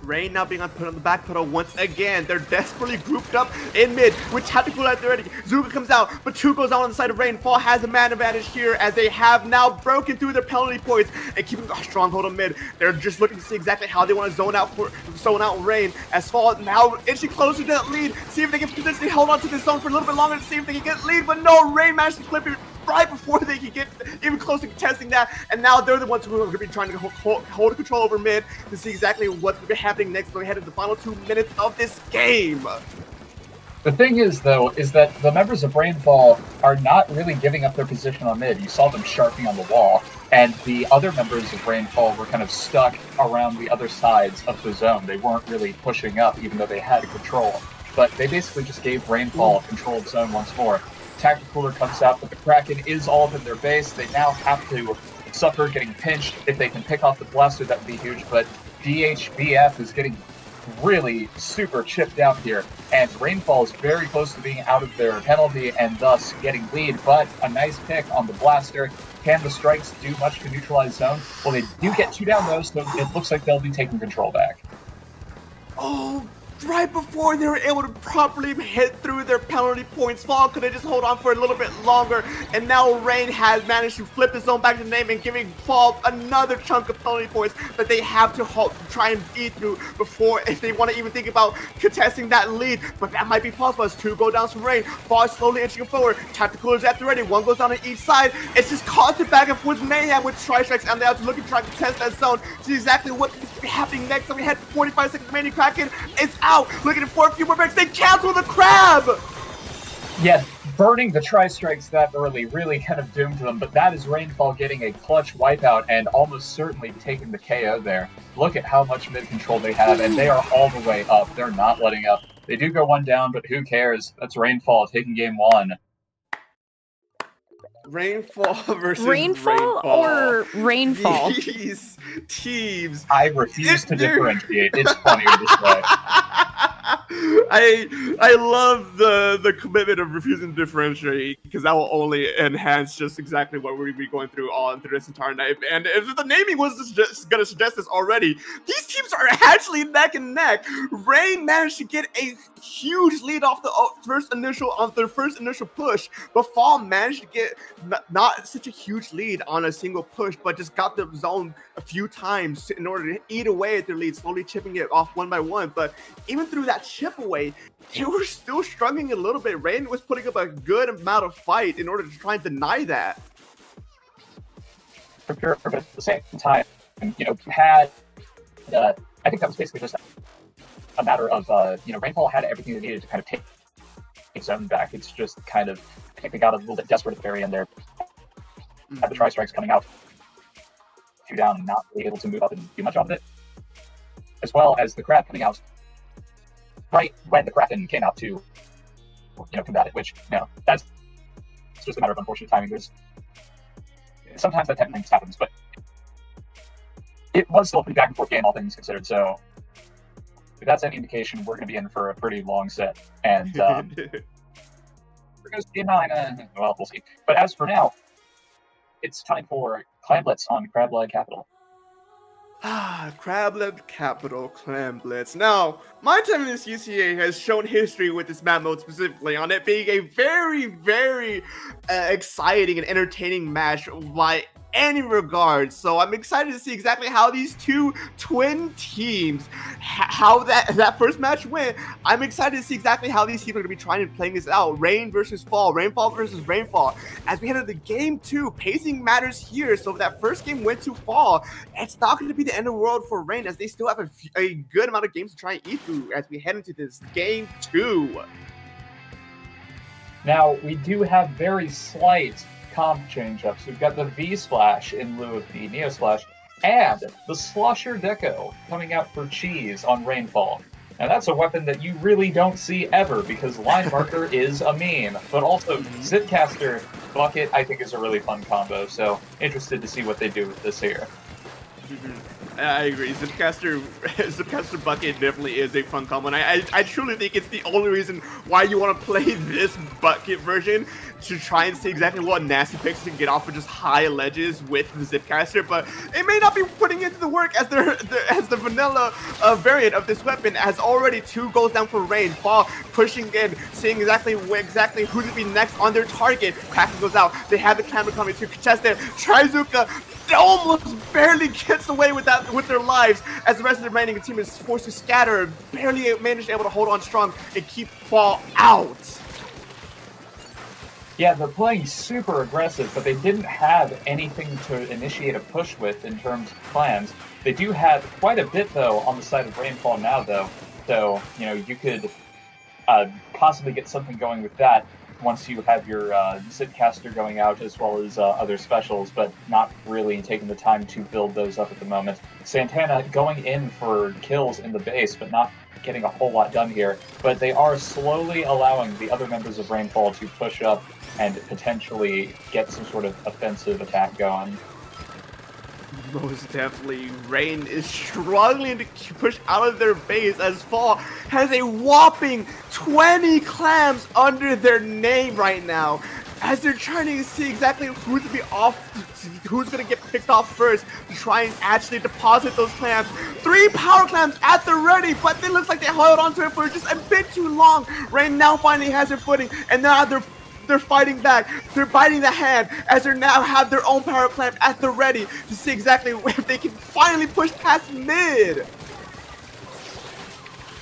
Rain now being put on the back pedal once again. They're desperately grouped up in mid with Tactical at the ready. Zuka comes out, but 2 goes out on the side of Rain. Fall has a man advantage here as they have now broken through their penalty points and keeping a stronghold on mid. They're just looking to see exactly how they want to zone out Rain as Fall now inching closer to that lead. See if they can potentially hold on to this zone for a little bit longer to see if they can get lead, but no, Rain managed to flip it right before they can get even close to contesting that. And now they're the ones who are going to be trying to hold control over mid to see exactly what's going to be happening next. We're headed to the final 2 minutes of this game. The thing is, though, is that the members of Rainfall are not really giving up their position on mid. You saw them sharping on the wall, and the other members of Rainfall were kind of stuck around the other sides of the zone. They weren't really pushing up, even though they had control. But they basically just gave Rainfall a controlled zone once more. Tactical Cooler comes out, but the Kraken is all up in their base. They now have to suffer getting pinched. If they can pick off the blaster, that would be huge, but DHBF is getting really super chipped out here, and Rainfall is very close to being out of their penalty and thus getting lead, but a nice pick on the blaster. Can the strikes do much to neutralize zone? Well, they do get 2 down though, so it looks like they'll be taking control back. Oh, right before they were able to properly hit through their penalty points, Fall could have just hold on for a little bit longer, and now Rain has managed to flip his zone back to the name and giving Fall another chunk of penalty points that they have to try and beat through before, if they want to even think about contesting that lead. But that might be possible as 2 go downs from Rain. Fall is slowly inching forward. Tactical is at the ready. 1 goes down on each side. It's just constant back and forth mayhem with tri-strikes, and they have to look and try to contest that zone. See exactly what's happening next. So we had 45 seconds remaining. Kraken is out. Looking for a few more breaks. They cancel the crab! Yeah, burning the tri-strikes that early really kind of doomed them, but that is Rainfall getting a clutch wipeout and almost certainly taking the KO there. Look at how much mid control they have, and they are all the way up. They're not letting up. They do go 1 down, but who cares? That's Rainfall taking game 1. Rainfall versus Rainfall or Rainfall? These teams. I refuse to differentiate. It's funnier this way. I love the commitment of refusing to differentiate, because that will only enhance just exactly what we'll be going through this entire night. And if the naming was just going to suggest this already, these teams are actually neck and neck. Rain managed to get a huge lead off the their first initial push, but Fall managed to get not such a huge lead on a single push, but just got the zone a few times in order to eat away at their lead, slowly chipping it off 1 by 1. But even through that chip away, they were still struggling a little bit. Rain was putting up a good amount of fight in order to try and deny that. For sure, but at the same time, you know, had I think that was basically just a matter of you know, Rainfall had everything they needed to kind of take zone back. It's just kind of, I think they got a little bit desperate at the very end there. Had the tri-strikes coming out 2 down and not really able to move up and do much of it, as well as the crab coming out right when the Kraken came out to, you know, combat it, which, you know, that's just a matter of unfortunate timing. There's sometimes that type of thing happens, but it was still a pretty back and forth game, all things considered. So if that's any indication, we're going to be in for a pretty long set. And we're going to see 9. Well, we'll see. But as for now, it's time for Clan Blitz on Crab-Led Capital. Crab-Led Capital Clan Blitz. Now, my time in this UCA has shown history with this map mode specifically, on it being a very, very exciting and entertaining match by any regard. So I'm excited to see exactly how these 2 twin teams, how that first match went. I'm excited to see exactly how these teams are going to be trying and playing this out. Rain versus Fall, Rainfall versus Rainfall. As we head into game 2, pacing matters here. So if that first game went to Fall, it's not going to be the end of the world for Rain, as they still have a good amount of games to try and eat through as we head into this game 2. Now, we do have very slight comp change-ups. We've got the V-Splash in lieu of the Neo-Splash, and the Slusher Deco coming out for Cheese on Rainfall. And that's a weapon that you really don't see ever, because Line Marker is a meme. But also, Zipcaster Bucket, I think, is a really fun combo, so interested to see what they do with this here. I agree. Zipcaster Bucket definitely is a fun combo, and I truly think it's the only reason why you want to play this Bucket version, to try and see exactly what nasty picks you can get off of just high ledges with the Zipcaster. But it may not be putting into the work, as the vanilla variant of this weapon, as already 2 goes down for Rain. Fall pushing in, seeing exactly who's gonna be next on their target. Kraken goes out. They have the camera coming to contest it. Trizuka almost barely gets away with their lives, as the rest of the remaining team is forced to scatter, barely managed able to hold on strong and keep Fall out. Yeah, they're playing super aggressive, but they didn't have anything to initiate a push with in terms of plans. They do have quite a bit, though, on the side of Rainfall now, though. So, you know, you could possibly get something going with that once you have your Zipcaster going out, as well as other specials, but not really taking the time to build those up at the moment. Santana going in for kills in the base, but not getting a whole lot done here. But they are slowly allowing the other members of Rainfall to push up and potentially get some sort of offensive attack going. Most definitely, Rain is struggling to push out of their base as Fall has a whopping 20 clams under their name right now. As they're trying to see exactly who's going to be off, who's going to get picked off first to try and actually deposit those clams. 3 power clams at the ready, but it looks like they held onto it for just a bit too long. Rain now finally has their footing, and now they're fighting back. They're biting the hand as they now have their own power clamp at the ready to see exactly if they can finally push past mid.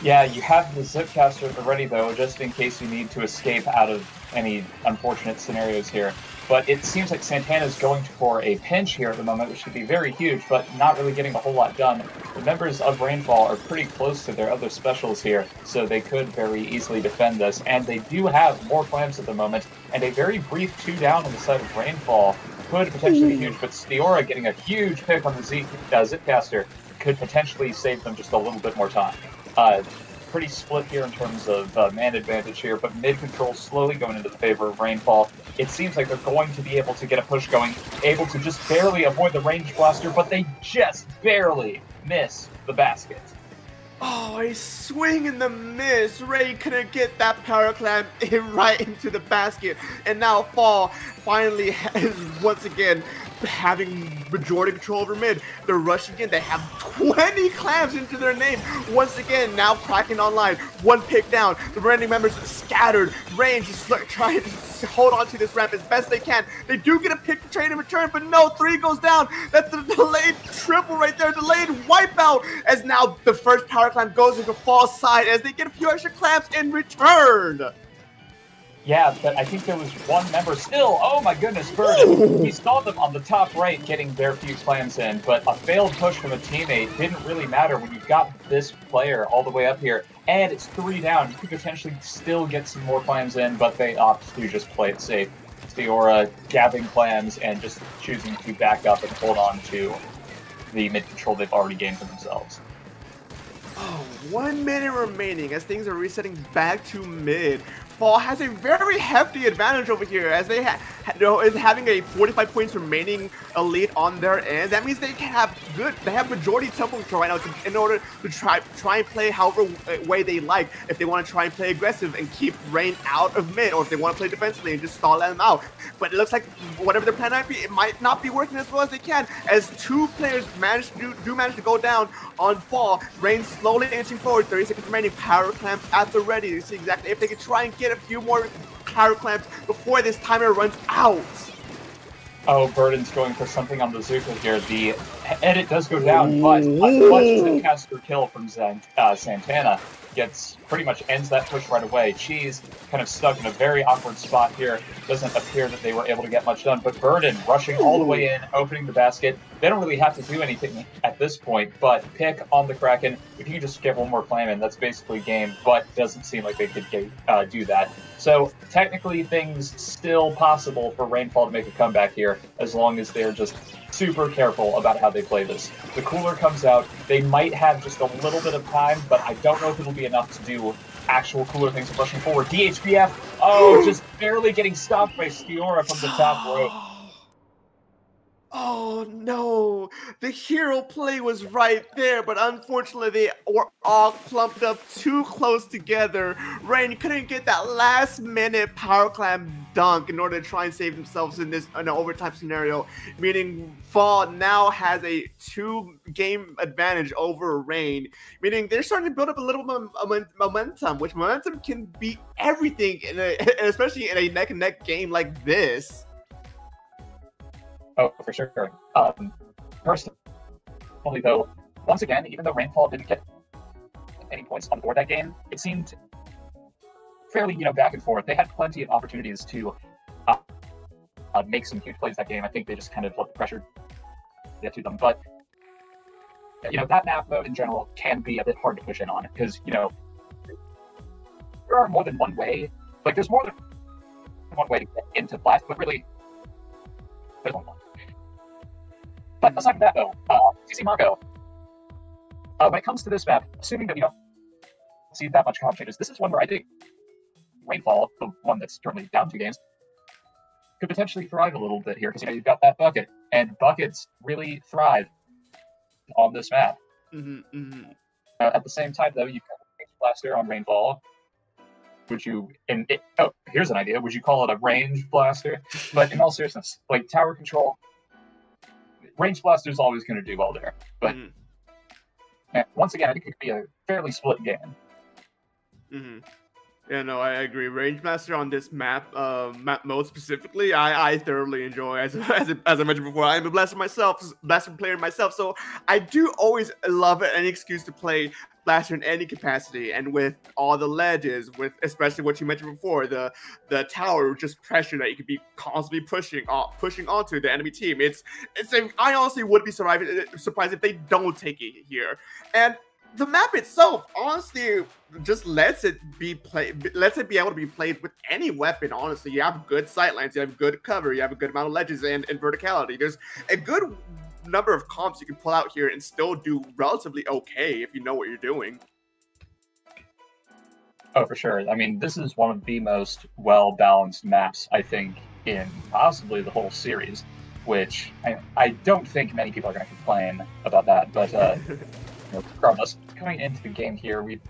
Yeah, you have the Zipcaster at the ready, though, just in case you need to escape out of any unfortunate scenarios here. But it seems like Santana's going for a pinch here at the moment, which could be very huge, but not really getting a whole lot done. The members of Rainfall are pretty close to their other specials here, so they could very easily defend this. And they do have more clams at the moment, and a very brief 2 down on the side of Rainfall could potentially be huge, but Stiora getting a huge pick on the Zipcaster could potentially save them just a little bit more time. Pretty split here in terms of man advantage here, but mid control slowly going into the favor of Rainfall. It seems like they're going to be able to get a push going, able to just barely avoid the range blaster, but they just barely miss the basket. Oh, a swing and the miss. Ray couldn't get that power clamp right into the basket, and now Fall finally is once again having majority control over mid. They're rushing in. They have 20 clams into their name. Once again, now cracking online. 1 pick down. The remaining members scattered. Rain just trying to hold on to this ramp as best they can. They do get a pick to trade in return, but no, 3 goes down. That's the delayed triple right there. Delayed wipeout as now the first power clamp goes into Fall's side as they get a few extra clamps in return. Yeah, but I think there was one member still. Oh my goodness, Burden. We saw them on the top right getting their few clams in, but a failed push from a teammate didn't really matter when you've got this player all the way up here, and it's 3 down. You could potentially still get some more clams in, but they opt to just play it safe. Stiora gabbing clams and just choosing to back up and hold on to the mid control they've already gained for themselves. Oh, 1 minute remaining as things are resetting back to mid. Fall has a very hefty advantage over here as they is having a 45 points remaining elite on their end. That means they can have majority tempo control right now in order to try and play however way they like. If they want to try and play aggressive and keep Rain out of mid, or if they want to play defensively and just stall them out. But it looks like whatever their plan might be, it might not be working as well as they can, as 2 players manage to go down on Fall. Rain slowly inching forward, 30 seconds remaining, power clamps at the ready to see exactly if they can try and get a few more power clamps before this timer runs out. Oh, Burden's going for something on the Zuka here. The edit does go down, but a clutch Zipcaster kill from Santana pretty much ends that push right away. Cheese kind of stuck in a very awkward spot here. Doesn't appear that they were able to get much done, but Burden rushing all the way in, opening the basket. They don't really have to do anything at this point, but pick on the Kraken. If you can just get 1 more clam in, that's basically game, but it doesn't seem like they could do that. So technically things still possible for Rainfall to make a comeback here, as long as they're just super careful about how they play this. The cooler comes out, they might have just a little bit of time, but I don't know if it'll be enough to do actual cooler things rushing forward. DHBF, oh, just barely getting stopped by Stiora from the top rope. Oh no, the hero play was right there, but unfortunately they were all clumped up too close together. Rain couldn't get that last minute power clamp dunk in order to try and save themselves in an overtime scenario, meaning Fall now has a 2-game advantage over Rain, meaning they're starting to build up a little momentum, which momentum can beat everything, especially in a neck-and-neck game like this. Oh, for sure. Personally, though, once again, even though Rainfall didn't get any points on the board that game, it seemed fairly, back and forth. They had plenty of opportunities to make some huge plays that game. I think they just kind of let the pressure get to them. But, you know, that map mode in general can be a bit hard to push in on because, you know, there are more than one way. Like, there's more than one way to get into Blast, but really, there's only one. But aside from that, though, CC Marco, when it comes to this map, assuming that we don't see that much comp changes, this is one where I think Rainfall, the one that's currently down 2 games, could potentially thrive a little bit here because, you know, you've got that bucket, and buckets really thrive on this map. At the same time, though, you've got a range blaster on Rainfall. Would you, oh, here's an idea. Would you call it a range blaster? But in all seriousness, like tower control, range blaster is always going to do well there. But once again, I think it could be a fairly split game. Yeah, no, I agree. Range Master on this map mode specifically, I thoroughly enjoy. As I mentioned before, I'm a Blaster player myself, so I do always love any excuse to play Blaster in any capacity. And with all the ledges, with especially what you mentioned before, the tower, just pressure that you could be constantly pushing onto the enemy team. I honestly would be surprised if they don't take it here. And the map itself, honestly, just lets it be able to be played with any weapon. Honestly, you have good sightlines, you have good cover, you have a good amount of ledges and verticality. There's a good number of comps you can pull out here and still do relatively okay if you know what you're doing. Oh, for sure. I mean, this is one of the most well-balanced maps, I think, in possibly the whole series, which I don't think many people are going to complain about that, but regardless, coming into the game here, we've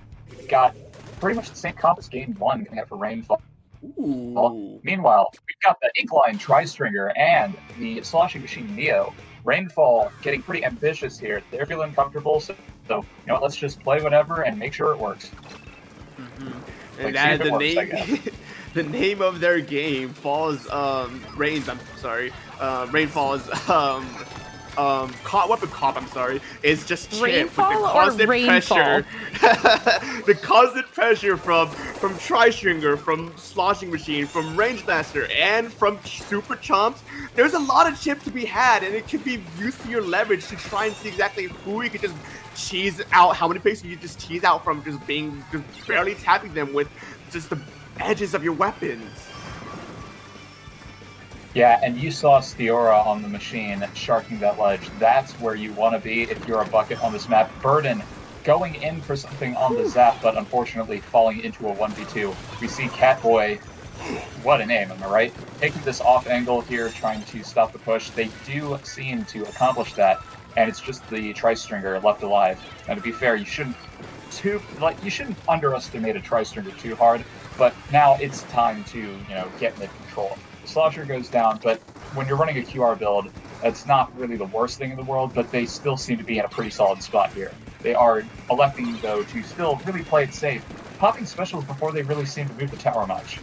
got pretty much the same comp as game 1 coming out for Rainfall. Meanwhile, we've got the Inkline Tri-Stringer and the Sloshing Machine Neo. Rainfall getting pretty ambitious here. They're feeling comfortable, so you know what, let's just play whatever and make sure it works. And that is the name of their game, Rainfall's weapon comp, I'm sorry, is just chip with the constant pressure. The constant pressure from Tri-Stringer, from Sloshing Machine, from Range Master, and from Super Chomps. There's a lot of chip to be had, and it can be used to your leverage to try and see exactly who you could just cheese out, how many picks you just cheese out from just barely tapping them with just the edges of your weapons. Yeah, and you saw Steora on the machine sharking that ledge. That's where you want to be if you're a bucket on this map. Burden going in for something on the zap, but unfortunately falling into a 1v2. We see Catboy, what a name, am I right? Taking this off angle here, trying to stop the push. They do seem to accomplish that, and it's just the Tri-Stringer left alive. Now, to be fair, you shouldn't underestimate a Tri-Stringer too hard, but now it's time to, you know, get mid-control. Slosher goes down, but when you're running a QR build, that's not really the worst thing in the world, but they still seem to be in a pretty solid spot here. They are electing, though, to still really play it safe, popping specials before they really seem to move the tower much.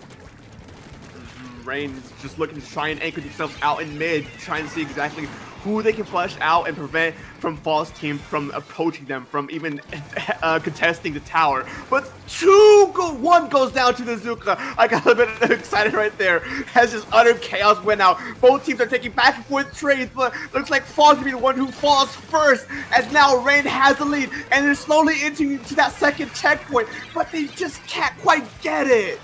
Rain is just looking to try and anchor themselves out in mid, trying to see exactly who they can flush out and prevent from Fall's team from approaching them, from even contesting the tower. But one goes down to the Zuka. I got a bit excited right there as just utter chaos went out. Both teams are taking back and forth trades, but looks like Fall's gonna be the one who falls first, as now Rain has the lead and they're slowly into that second checkpoint, but they just can't quite get it.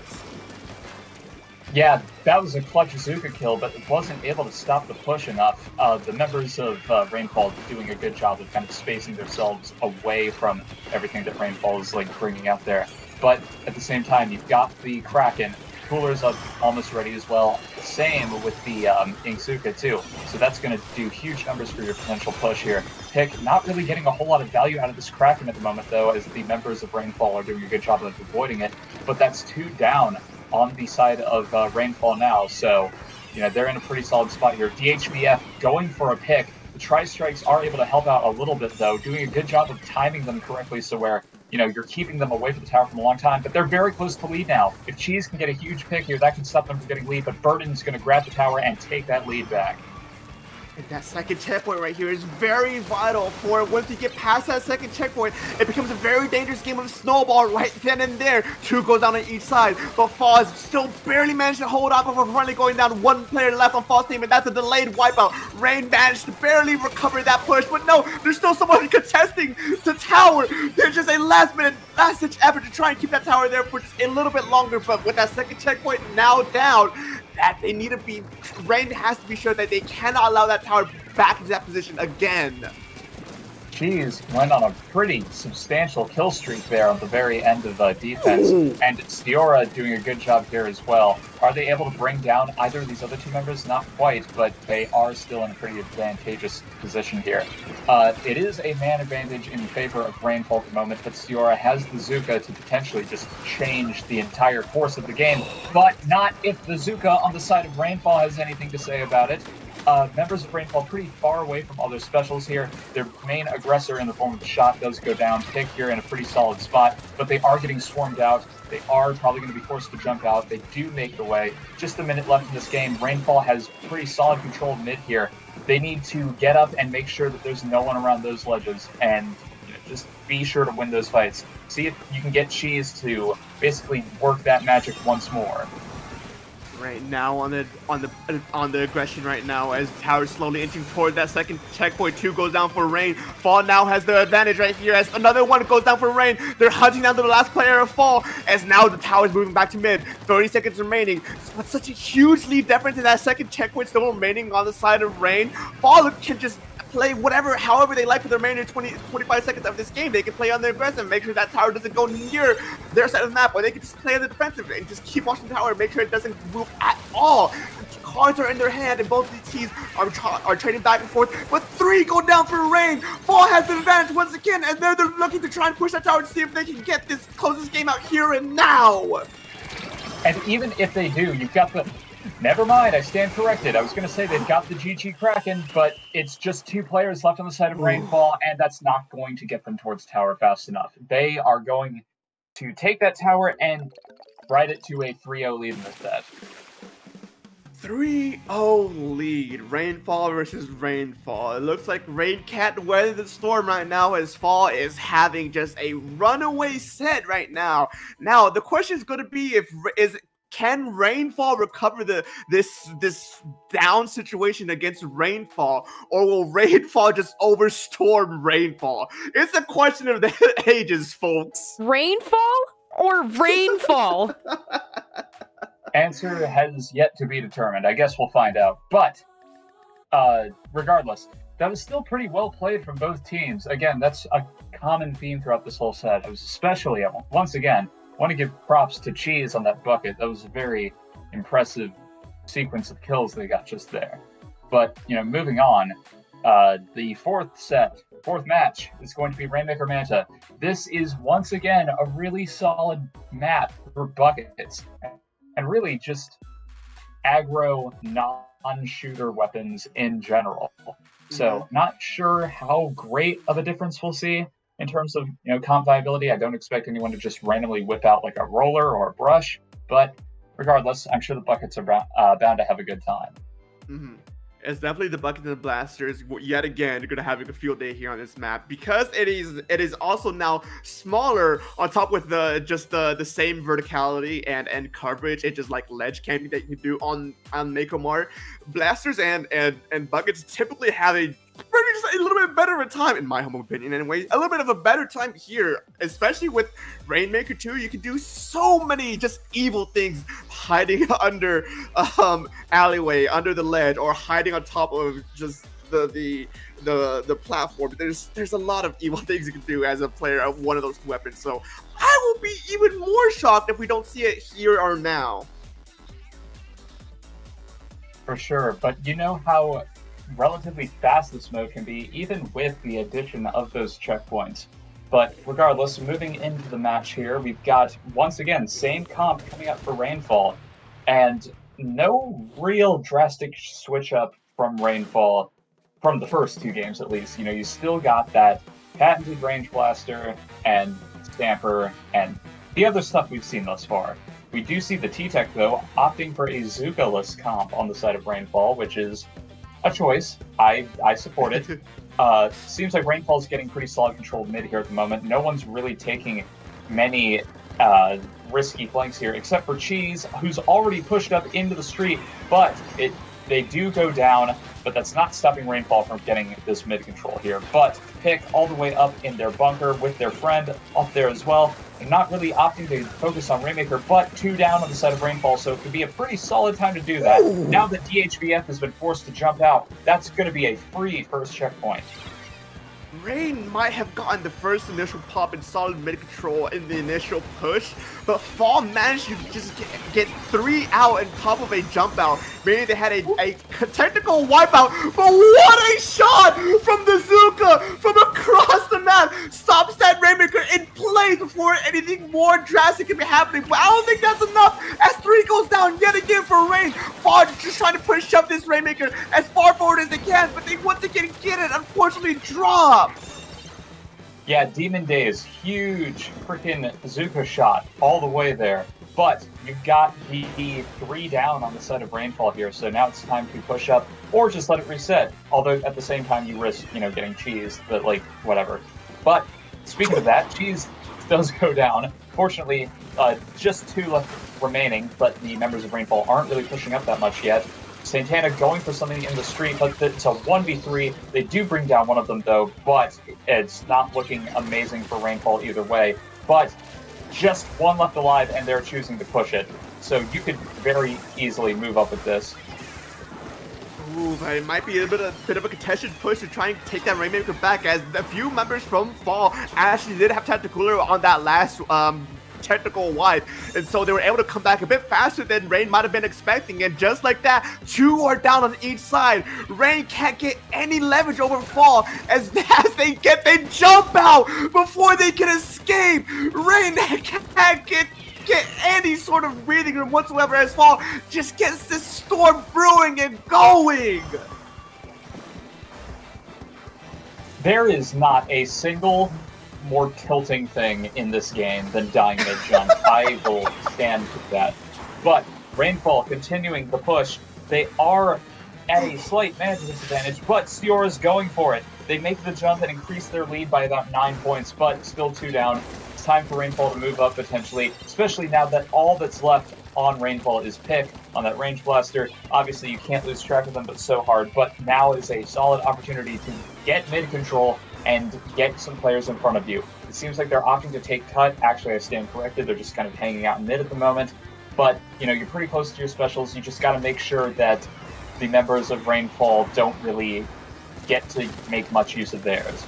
Yeah, that was a clutch Zuka kill, but it wasn't able to stop the push enough. The members of Rainfall doing a good job of kind of spacing themselves away from everything that Rainfall is like bringing out there. But at the same time, you've got the Kraken. Cooler's up almost ready as well. Same with the Inksuka too. So that's going to do huge numbers for your potential push here. Pick not really getting a whole lot of value out of this Kraken at the moment though, as the members of Rainfall are doing a good job of avoiding it. But that's 2 down on the side of Rainfall now, so you know they're in a pretty solid spot here. DHBF going for a pick. The Tri-Strikes are able to help out a little bit though, doing a good job of timing them correctly so where, you know, you're keeping them away from the tower for a long time, but they're very close to lead now. If Cheese can get a huge pick here, that can stop them from getting lead, but Burden's going to grab the tower and take that lead back. And that second checkpoint right here is very vital for once you get past that second checkpoint, it becomes a very dangerous game of snowball right then and there. 2 goes down on each side, but Fall has still barely managed to hold on before finally going down. 1 player left on Fall's team, and that's a delayed wipeout. Rain managed to barely recover that push, but no, there's still someone contesting the tower. There's just a last-ditch effort to try and keep that tower there for just a little bit longer, but with that second checkpoint now down, that they need to be, Rain has to be sure that they cannot allow that tower back into that position again. Cheese went on a pretty substantial kill streak there on the very end of defense, and Stiora doing a good job here as well. Are they able to bring down either of these other 2 members? Not quite, but they are still in a pretty advantageous position here. It is a man advantage in favor of Rainfall at the moment, but Stiora has the Zuka to potentially just change the entire course of the game, but not if the Zuka on the side of Rainfall has anything to say about it. Members of Rainfall pretty far away from other specials here. Their main aggressor in the form of the shot does go down. Pick here in a pretty solid spot, but they are getting swarmed out. They are probably going to be forced to jump out. They do make the way. Just a minute left in this game. Rainfall has pretty solid control of mid here. They need to get up and make sure that there's no one around those ledges, and just be sure to win those fights. See if you can get Cheese to basically work that magic once more. Right now on the aggression right now as Tower slowly inching toward that second checkpoint. 2 goes down for Rain. Fall now has the advantage right here as another 1 goes down for Rain. They're hunting down the last player of Fall as now the tower is moving back to mid. 30 seconds remaining. With such a huge lead difference in that second checkpoint still remaining on the side of Rain, Fall can just play however they like for the remaining 25 seconds of this game. They can play on the aggressive, make sure that tower doesn't go near their side of the map, or they can just play on the defensive and just keep watching the tower and make sure it doesn't move at all. The cards are in their hand, and both of these teams are trading back and forth, but 3 go down for Rain. Fall has the advantage once again, and they're looking to try and push that tower to see if they can close this game out here and now. And even if they do, you've got the... Never mind, I stand corrected. I was going to say they've got the GG Kraken, but it's just 2 players left on the side of Rainfall, and that's not going to get them towards tower fast enough. They are going to take that tower and ride it to a 3-0 lead instead. 3-0 lead. Rainfall versus Rainfall. It looks like Rain can't weather the storm right now as Fall is having just a runaway set right now. Now, the question is going to be can Rainfall recover this down situation against Rainfall, or will Rainfall just overstorm Rainfall? It's a question of the ages, folks. Rainfall or Rainfall? Answer has yet to be determined. I guess we'll find out. But regardless, that was still pretty well played from both teams. Again, that's a common theme throughout this whole set. It was especially, once again, want to give props to Cheese on that bucket. That was a very impressive sequence of kills they got just there. But, moving on, the fourth match is going to be Rainmaker Manta. This is, once again, a really solid map for buckets. And really just aggro, non-shooter weapons in general. So, not sure how great of a difference we'll see in terms of, comp viability. I don't expect anyone to just randomly whip out like a roller or a brush, but regardless, I'm sure the buckets are bound to have a good time. It's definitely the buckets and the blasters. Yet again, you're gonna have a field day here on this map because it is also now smaller on top with the same verticality and coverage. It's just like ledge camping that you can do on Mako Mart. Blasters and buckets typically have maybe just a little bit better of a time, in my humble opinion anyway, a little bit of a better time here, especially with Rainmaker 2. You can do so many just evil things hiding under alleyway, under the ledge, or hiding on top of just the platform. There's a lot of evil things you can do as a player of one of those weapons, so I will be even more shocked if we don't see it here or now. For sure, but you know how relatively fast this mode can be, even with the addition of those checkpoints. But regardless, moving into the match here, we've got, once again, same comp coming up for Rainfall, and no real drastic switch up from Rainfall, from the first 2 games at least. You still got that patented range blaster and stamper and the other stuff we've seen thus far. We do see the T-Tech, though, opting for a Zuka-less comp on the side of Rainfall, which is a choice. I support it. Seems like Rainfall's getting pretty solid control mid here at the moment. No one's really taking many risky flanks here, except for Cheese, who's already pushed up into the street, but they do go down, but that's not stopping Rainfall from getting this mid control here. But Pick all the way up in their bunker with their friend up there as well. They're not really opting to focus on Rainmaker, but 2 down on the side of Rainfall, so it could be a pretty solid time to do that. Ooh. Now that DHBF has been forced to jump out, that's going to be a free first checkpoint. Rain might have gotten the first initial pop in solid mid control in the initial push, but Fall managed to just get 3 out on top of a jump out. Maybe they had a technical wipeout, but what a shot from the Zuka from across the map! Stops that Rainmaker in place before anything more drastic can be happening, but I don't think that's enough as 3 goes down yet again for Rain. Fall just trying to push up this Rainmaker as far forward as they can, but they once again get it, unfortunately drop. Yeah, Demon Days, huge freaking Zuka shot all the way there. But you've got the 3 down on the side of Rainfall here, so now it's time to push up or just let it reset. Although at the same time you risk, getting Cheese, but like, whatever. But speaking of that, Cheese does go down. Fortunately, just 2 left remaining, but the members of Rainfall aren't really pushing up that much yet. Santana going for something in the street, but it's a 1v3. They do bring down one of them, though, but it's not looking amazing for Rainfall either way. But just 1 left alive, and they're choosing to push it. So you could very easily move up with this. Ooh, but it might be a bit of a contested push to try and take that Rainmaker back, as a few members from Fall actually did have Tactical on that last technical wipe, and so they were able to come back a bit faster than Rain might have been expecting, and just like that, 2 are down on each side. Rain can't get any leverage over Fall as they jump out before they can escape. Rain can't get any sort of breathing room whatsoever as Fall just gets this storm brewing and going. There is not a single more tilting thing in this game than dying mid-jump. I will stand with that. But Rainfall continuing the push. They are at a slight management disadvantage, but Stiora's going for it. They make the jump and increase their lead by about 9 points, but still 2 down. It's time for Rainfall to move up potentially, especially now that all that's left on Rainfall is Pick on that range blaster. Obviously, you can't lose track of them, but so hard. But now is a solid opportunity to get mid control and get some players in front of you. It seems like they're opting to take cut. Actually, I stand corrected. They're just kind of hanging out in mid at the moment. But, you're pretty close to your specials. You just got to make sure that the members of Rainfall don't really get to make much use of theirs.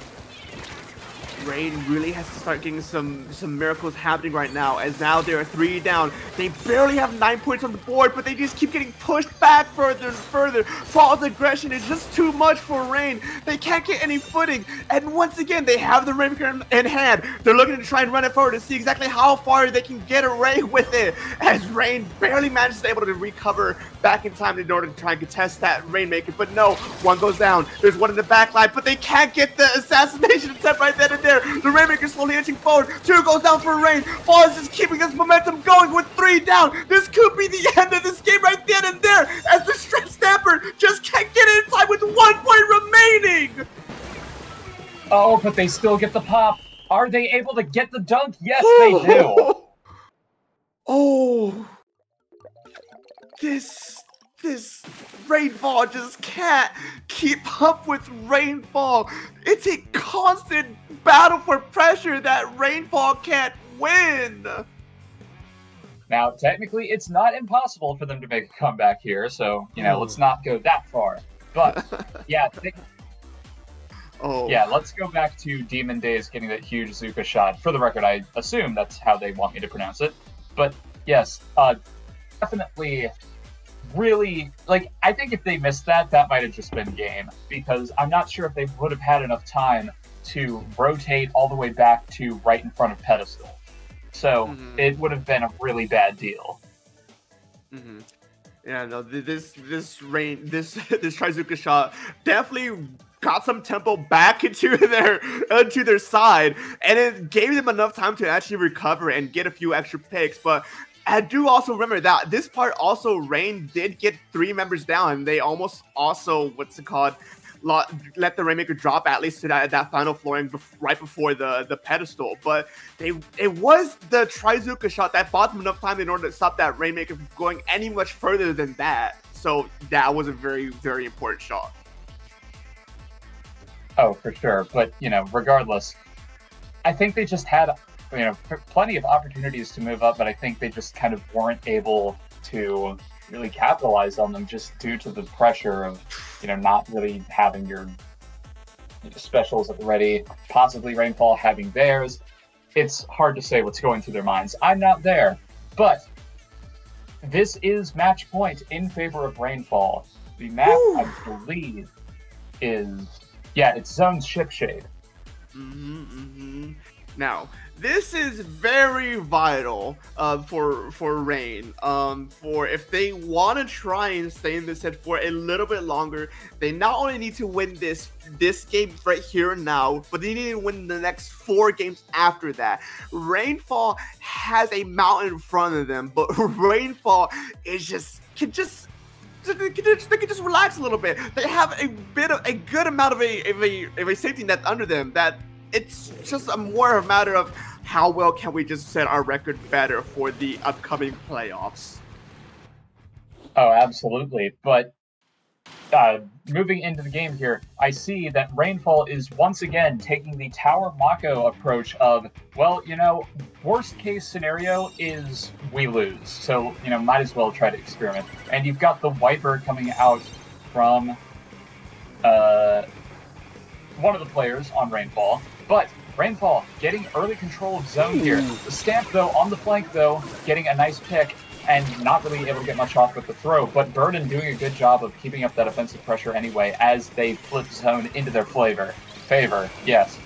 Rain really has to start getting some miracles happening right now, as now they are 3 down. They barely have 9 points on the board, but they just keep getting pushed back further and further. Fall's aggression is just too much for Rain. They can't get any footing, and once again, they have the Rainmaker in hand. They're looking to try and run it forward to see exactly how far they can get away with it, as Rain barely manages to be able to recover back in time in order to try and contest that Rainmaker. But no, 1 goes down. There's 1 in the back line, but they can't get the assassination attempt right then and there. The Rainmaker slowly inching forward. 2 goes down for Rain. Fall is just keeping this momentum going with 3 down. This could be the end of this game right then and there, as the Strip Stamper just can't get it in time with 1 point remaining. Oh, but they still get the pop. Are they able to get the dunk? Yes, they do. Oh, this Rainfall just can't keep up with Rainfall. It's a constant battle for pressure that Rainfall can't win. Now, technically, it's not impossible for them to make a comeback here, so, let's not go that far. But, yeah, yeah, let's go back to Demon Days getting that huge Zuka shot. For the record, I assume that's how they want me to pronounce it. But, yes, definitely really, I think if they missed that, that might have just been game, because I'm not sure if they would have had enough time to rotate all the way back to right in front of Pedestal. So it would have been a really bad deal. Yeah, no, this Trizuka shot definitely got some tempo back into their side, and it gave them enough time to actually recover and get a few extra picks. But I do also remember that this part also, Rain did get 3 members down. They almost also, what's it called, let the Rainmaker drop at least to that final flooring right before the pedestal. But it was the Trizuka shot that bought them enough time in order to stop that Rainmaker from going any much further than that. So that was a very, very important shot. Oh, for sure. But, you know, regardless, I think they just had, you know, plenty of opportunities to move up, but I think they just kind of weren't able to really capitalize on them just due to the pressure of, you know, not really having your specials at the ready, possibly Rainfall having theirs. It's hard to say what's going through their minds. I'm not there, but this is match point in favor of Rainfall. The map, I believe, is, yeah, it's Zone's Ship Shade. Now, this is very vital for Rain. For if they want to try and stay in this set for a little bit longer, they not only need to win this game right here and now, but they need to win the next 4 games after that. Rainfall has a mountain in front of them, but Rainfall is they can just relax a little bit. They have a good amount of a safety net under them that. It's just more a matter of how well can we just set our record better for the upcoming playoffs. Oh, absolutely. But moving into the game here, I see that Rainfall is once again taking the Tower Mako approach of, well, you know, worst case scenario is we lose. So, you know, might as well try to experiment. And you've got the Wiper coming out from one of the players on Rainfall. But Rainfall getting early control of zone here. The Stamp, though, on the flank, though, getting a nice pick and not really able to get much off with the throw. But Burden doing a good job of keeping up that offensive pressure anyway as they flip zone into their favor. Yes.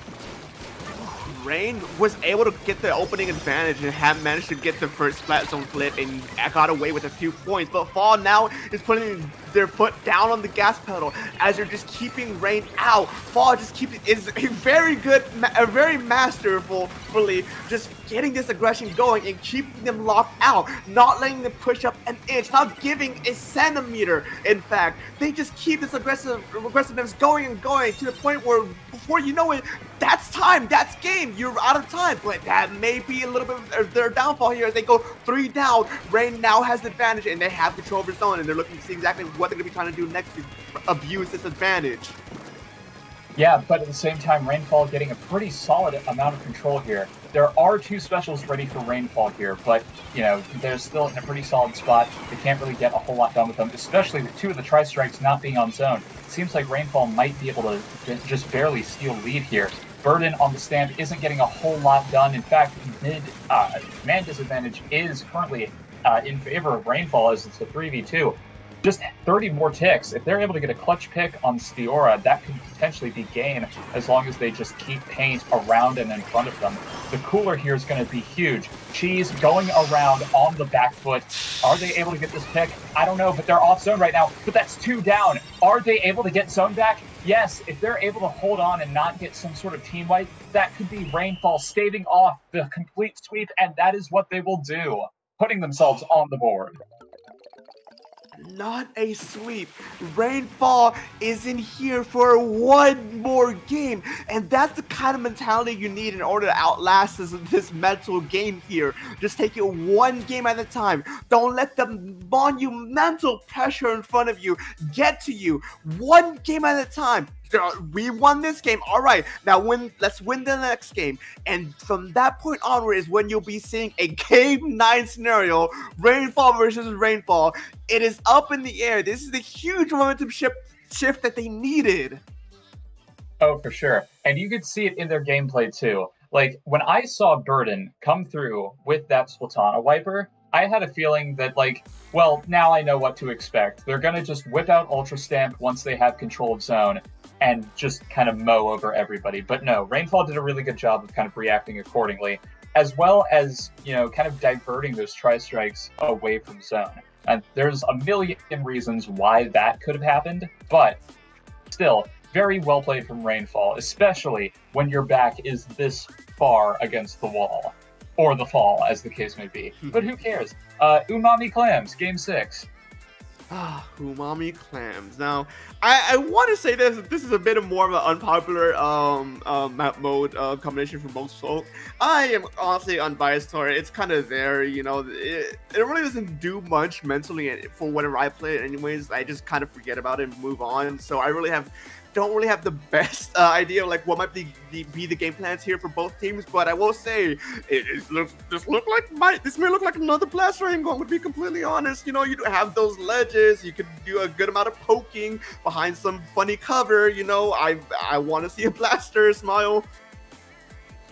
Rain was able to get the opening advantage and have managed to get the first flat zone flip and got away with a few points. But Fall now is putting their foot down on the gas pedal as they're just keeping Rain out. Fall just is a very good, very masterfully just getting this aggression going and keeping them locked out, not letting them push up an inch, not giving a centimeter. In fact, they just keep this aggressiveness going and going to the point where before you know it, that's time, that's game, you're out of time. But that may be a little bit of their downfall here as they go 3 down. Rain now has the advantage and they have control of their zone and they're looking to see exactly what they're going to be trying to do next to abuse this advantage. Yeah, but at the same time, Rainfall getting a pretty solid amount of control here. There are 2 specials ready for Rainfall here, but, you know, they're still in a pretty solid spot. They can't really get a whole lot done with them, especially with 2 of the Tri-Strikes not being on zone. It seems like Rainfall might be able to just barely steal lead here. Burden on the Stamp isn't getting a whole lot done. In fact, man disadvantage is currently in favor of Rainfall as it's a 3v2. Just 30 more ticks. If they're able to get a clutch pick on Stiora, that could potentially be game as long as they just keep paint around and in front of them. The cooler here is going to be huge. Cheese going around on the back foot. Are they able to get this pick? I don't know, but they're off zone right now. But that's 2 down. Are they able to get zone back? Yes, if they're able to hold on and not get some sort of team wipe, that could be Rainfall staving off the complete sweep, and that is what they will do, putting themselves on the board. Not a sweep. Rainfall is in here for 1 more game, and that's the kind of mentality you need in order to outlast this mental game here. Just take it 1 game at a time. Don't let the monumental pressure in front of you get to you. 1 game at a time. We won this game. All right, now let's win the next game. And from that point onward is when you'll be seeing a Game 9 scenario, Rainfall versus Rainfall. It is up in the air. This is the huge momentum shift that they needed. Oh, for sure. And you could see it in their gameplay too. Like, when I saw Burden come through with that Splatana Wiper, I had a feeling that, like, well, now I know what to expect. They're going to just whip out Ultra Stamp once they have control of zone and just kind of mow over everybody. But no, Rainfall did a really good job of kind of reacting accordingly, as well as, you know, kind of diverting those Tri-Strikes away from zone. And there's a million reasons why that could have happened, but still, very well played from Rainfall, especially when your back is this far against the wall. or the fall, as the case may be. But who cares? Umami Clams, Game 6. Umami Clams. Now, I want to say this is a bit more of an unpopular map mode combination for most folk. I am honestly unbiased toward it. It's kind of there, you know. It really doesn't do much mentally for whenever I play it anyways. I just kind of forget about it and move on. So I really don't really have the best idea of like what might be the game plans here for both teams, but I will say this may look like another blaster angle. I'm gonna be completely honest. You know, you have those ledges, you could do a good amount of poking behind some funny cover. You know, I want to see a blaster smile.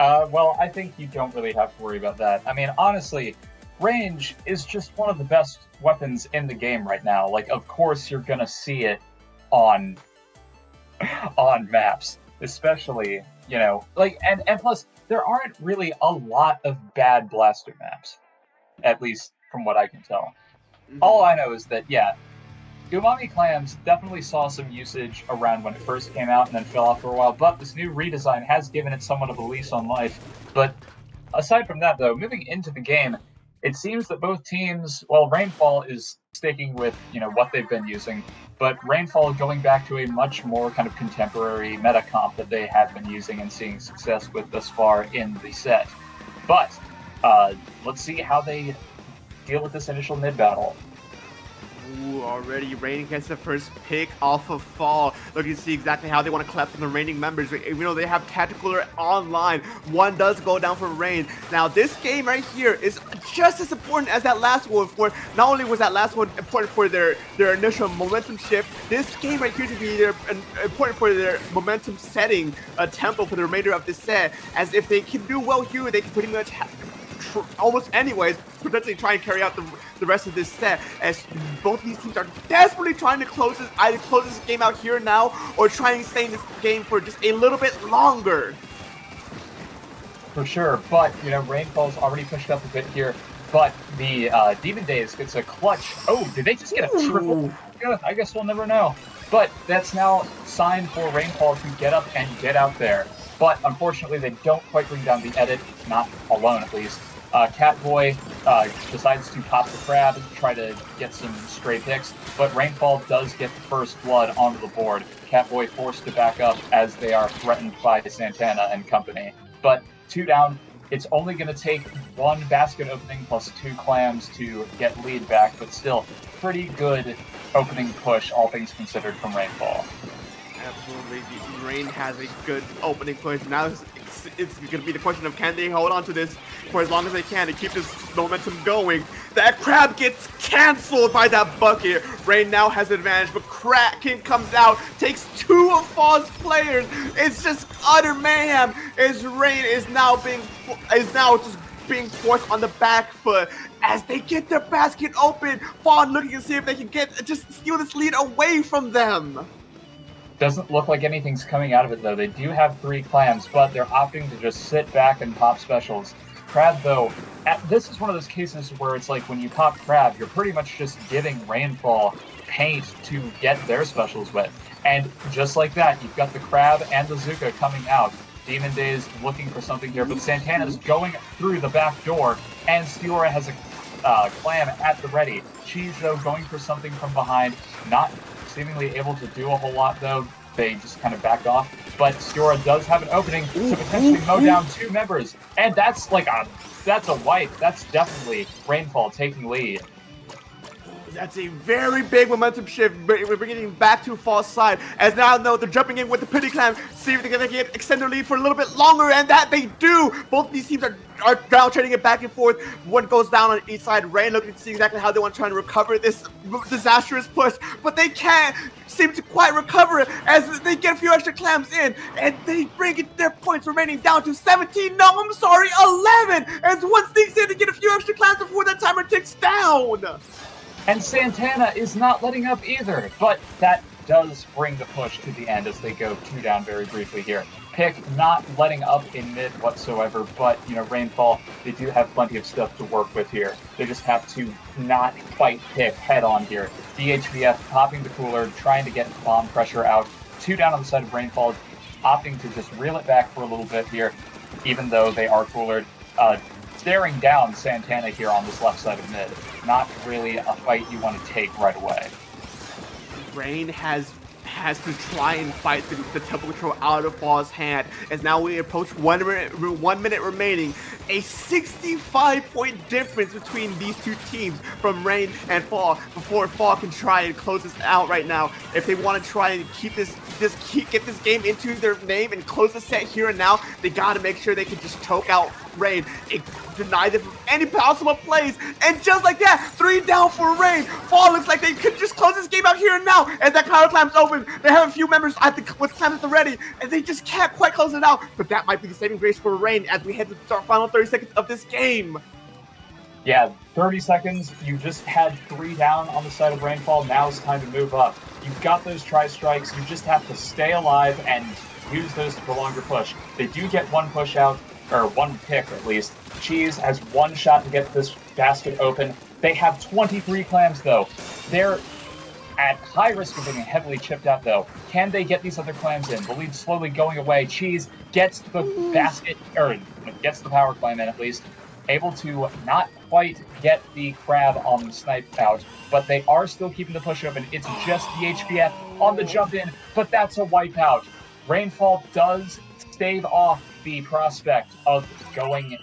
Well, I think you don't really have to worry about that. I mean, honestly, range is just one of the best weapons in the game right now. Like, of course you're gonna see it on maps, especially, you know, like, and plus there aren't really a lot of bad blaster maps, at least from what I can tell. All I know is that, yeah, Umami Clams definitely saw some usage around when it first came out and then fell off for a while, but this new redesign has given it somewhat of a lease on life. But aside from that, though, moving into the game, it seems that both teams, well, Rainfall is sticking with, you know, what they've been using, but Rainfall going back to a much more kind of contemporary meta comp that they have been using and seeing success with thus far in the set. But let's see how they deal with this initial mid battle. Ooh, already Rain gets the first pick off of Fall. Looking to see exactly how they want to collapse on the remaining members. You know, they have Tactical online. One does go down for Rain. Now, this game right here is just as important as that last one. For not only was that last one important for their initial momentum shift, this game right here to be important for their momentum setting tempo for the remainder of this set. As if they can do well here, they can pretty much almost anyways potentially try and carry out the rest of this set, as both these teams are desperately trying to either close this game out here now or try and stay in this game for just a little bit longer. For sure, but you know, Rainfall's already pushed up a bit here, but the Demon Days gets a clutch. Oh, did they just get a triple? Yeah, I guess we'll never know. But that's now signed for Rainfall to get up and get out there. But unfortunately, they don't quite bring down the edit, not alone at least. Catboy decides to pop the crab and try to get some stray picks, but Rainfall does get the first blood onto the board. Catboy forced to back up as they are threatened by Santana and company. But 2 down, it's only going to take 1 basket opening plus 2 clams to get lead back, but still pretty good opening push, all things considered, from Rainfall. Absolutely, Rain has a good opening push. Now it's going to be the question of can they hold on to this for as long as they can to keep this momentum going. That crab gets canceled by that bucket. Rain now has advantage, but King comes out, takes 2 of Fall's players. It's just utter mayhem as Rain is now just being forced on the back foot as they get their basket open. Fall looking to see if they can just steal this lead away from them. Doesn't look like anything's coming out of it, though. They do have 3 clams, but they're opting to just sit back and pop specials. Crab, though, this is one of those cases where it's like when you pop Crab, you're pretty much just giving Rainfall paint to get their specials with. And just like that, you've got the Crab and the Zuka coming out. Demon Days looking for something here, but Santana's going through the back door, and Stiora has a clam at the ready. She's, though, going for something from behind, not seemingly able to do a whole lot, though. They just kind of backed off. But Stiora does have an opening to potentially mow down 2 members. And that's like that's a wipe. That's definitely Rainfall taking lead. That's a very big momentum shift. We're bringing it back to Fall's side. As now, though, they're jumping in with the Pity Clam. See if they're going to get extended lead for a little bit longer. And that they do. Both these teams are now trading it back and forth. One goes down on each side. Rain looking to see exactly how they want to try and recover this disastrous push. But they can't seem to quite recover it as they get a few extra clams in. And they bring their points remaining down to 17. No, I'm sorry, 11. As one sneaks in to get a few extra clams before that timer ticks down. And Santana is not letting up either, but that does bring the push to the end as they go 2 down very briefly here. Pick not letting up in mid whatsoever, but, you know, Rainfall, they do have plenty of stuff to work with here. They just have to not fight Pick head on here. DHVF popping the cooler, trying to get bomb pressure out. 2 down on the side of Rainfall, opting to just reel it back for a little bit here, even though they are coolered. staring down Santana here on this left side of mid. Not really a fight you want to take right away. Rain has to try and fight the tempo control out of Fall's hand, as now we approach 1 minute remaining. A 65-point difference between these two teams from Rain and Fall before Fall can try and close this out right now. If they want to try and get this game into their name and close the set here and now, they got to make sure they can just choke out Rain and deny them from any possible plays. And just like that, 3 down for Rain. Fall looks like they could just close this game out here and now. As that counter clamp's open, they have a few members with clamps at the ready, and they just can't quite close it out. But that might be the saving grace for Rain as we head to our final 30 seconds of this game. Yeah, 30 seconds. You just had 3 down on the side of Rainfall. Now it's time to move up. You've got those tri-strikes. You just have to stay alive and use those to prolong your push. They do get 1 push out, or 1 pick at least. Cheese has 1 shot to get this basket open. They have 23 clams though. They're at high risk of being heavily chipped out though. Can they get these other clams in? The lead's slowly going away. Cheese gets the basket, or gets the power clam in at least. Able to not quite get the crab on the snipe out, but they are still keeping the push open. It's just the HBF on the jump in, but that's a wipeout. Rainfall does stave off the prospect of going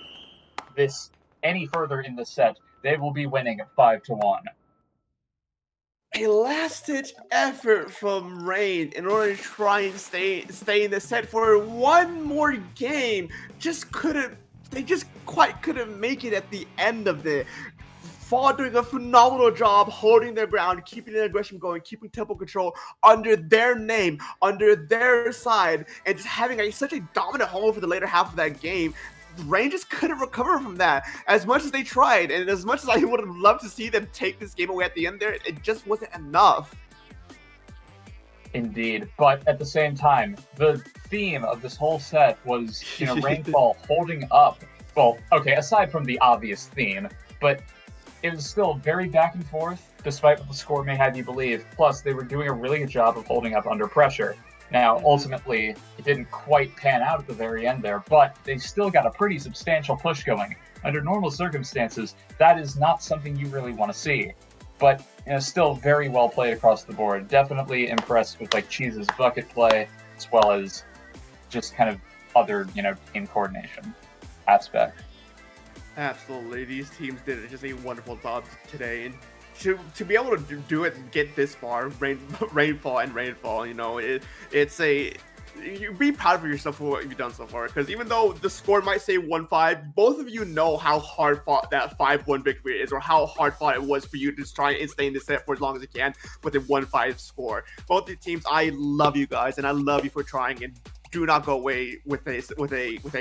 this any further in the set. They will be winning 5-1. A last-ditch effort from Rain in order to try and stay in the set for 1 more game. They just quite couldn't make it at the end of it. Fall doing a phenomenal job holding their ground, keeping their aggression going, keeping tempo control under their name, under their side, and just having such a dominant hold for the later half of that game. Rain just couldn't recover from that as much as they tried, and as much as I would have loved to see them take this game away at the end there, it just wasn't enough. Indeed, but at the same time, the theme of this whole set was, Rainfall holding up. Well, okay, aside from the obvious theme, but it was still very back and forth, despite what the score may have you believe. Plus, they were doing a really good job of holding up under pressure. Now, ultimately, it didn't quite pan out at the very end there, but they still got a pretty substantial push going. Under normal circumstances, that is not something you really want to see. But, still very well played across the board. Definitely impressed with, Cheese's bucket play, as well as just kind of other, team coordination aspect. Absolutely, these teams did just a wonderful job today, and to be able to do it and get this far, Rainfall, you be proud of yourself for what you've done so far. Because even though the score might say 1-5, both of you know how hard fought that 5-1 victory is, or how hard fought it was for you to try and stay in the set for as long as you can with a 1-5 score. Both the teams, I love you guys, and I love you for trying, and do not go away with a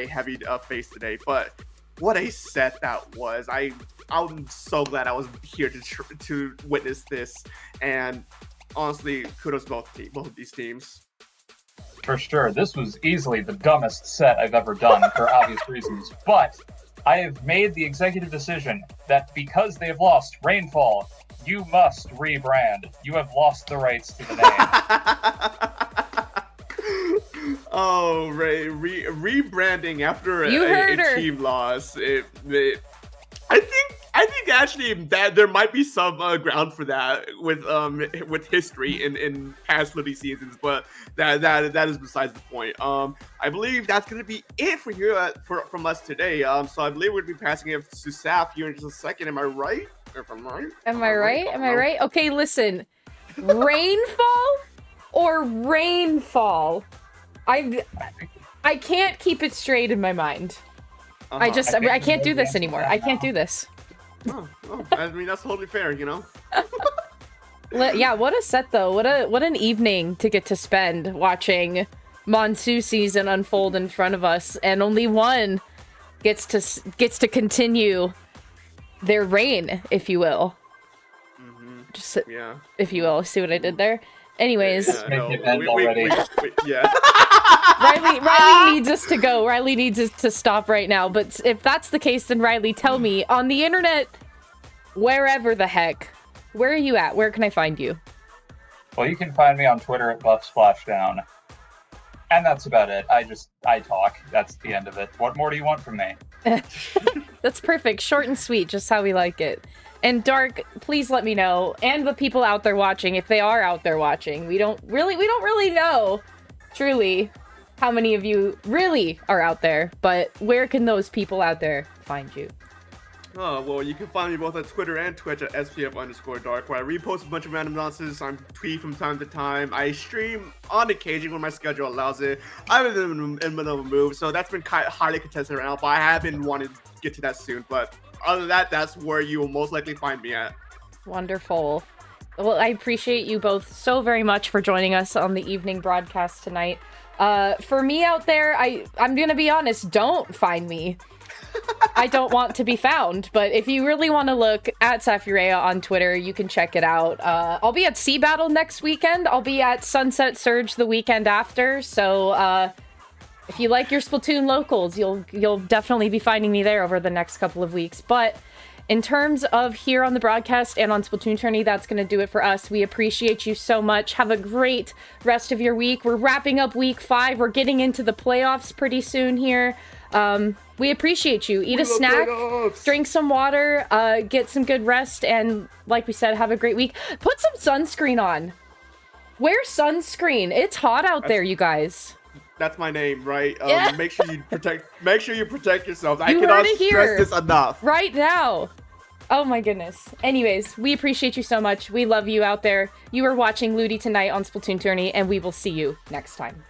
heavy face today. But what a set that was! I'm so glad I was here to witness this, and honestly, kudos to both of these teams. For sure, this was easily the dumbest set I've ever done for obvious reasons, but I have made the executive decision that because they have lost Rainfall, you must rebrand. You have lost the rights to the name. Oh, rebranding after a team loss. I think actually that there might be some ground for that with history in past Livy seasons, but that is besides the point. I believe that's gonna be it for here from us today. So I believe we're gonna be passing it to Saf here in just a second. Am I right? Am I right? Okay, listen. Rainfall or Rainfall? I can't keep it straight in my mind. I can't do this anymore. I can't do this. Oh, I mean, that's totally fair, Yeah, what a set though. What an evening to get to spend watching Monsu season unfold in front of us, and only one gets to continue their reign, if you will. Just if you will. See what I did there? Anyways, yeah. Riley needs us to go. Riley needs us to stop right now. But if that's the case, then Riley, tell me, on the internet, wherever the heck, where are you at? Where can I find you? Well, you can find me on Twitter at BuffSplashdown. And that's about it. I talk. That's the end of it. What more do you want from me? That's perfect. Short and sweet, just how we like it. And Dark, please let me know, and the people out there watching, if they are out there watching. We don't really know, truly, how many of you really are out there, but where can those people out there find you? Oh, well, you can find me both on Twitter and Twitch at SPF_Dark, where I repost a bunch of random nonsense. I tweet from time to time. I stream on occasion when my schedule allows it. I'm in the middle of a move, so that's been highly contested right now, but I have been wanting to get to that soon. But other than that, that's where you will most likely find me at. Wonderful. Well, I appreciate you both so very much for joining us on the evening broadcast tonight. For me out there, I'm gonna be honest, don't find me. I don't want to be found, but if you really want to look at Safurea on Twitter, you can check it out. I'll be at Sea Battle next weekend. I'll be at Sunset Surge the weekend after, so if you like your Splatoon locals, you'll definitely be finding me there over the next couple of weeks. But in terms of here on the broadcast and on SplatoonTourney, that's going to do it for us. We appreciate you so much. Have a great rest of your week. We're wrapping up week 5. We're getting into the playoffs pretty soon here. We appreciate you. Eat a snack, drink some water, get some good rest, and like we said, have a great week. Put some sunscreen on. Wear sunscreen. It's hot out there, you guys. That's my name, right? Yeah. Make sure you protect yourself. I You cannot heard it stress here. this enough. Right now. Oh my goodness. Anyways, we appreciate you so much. We love you out there. You are watching Ludi tonight on SplatoonTourney, and we will see you next time.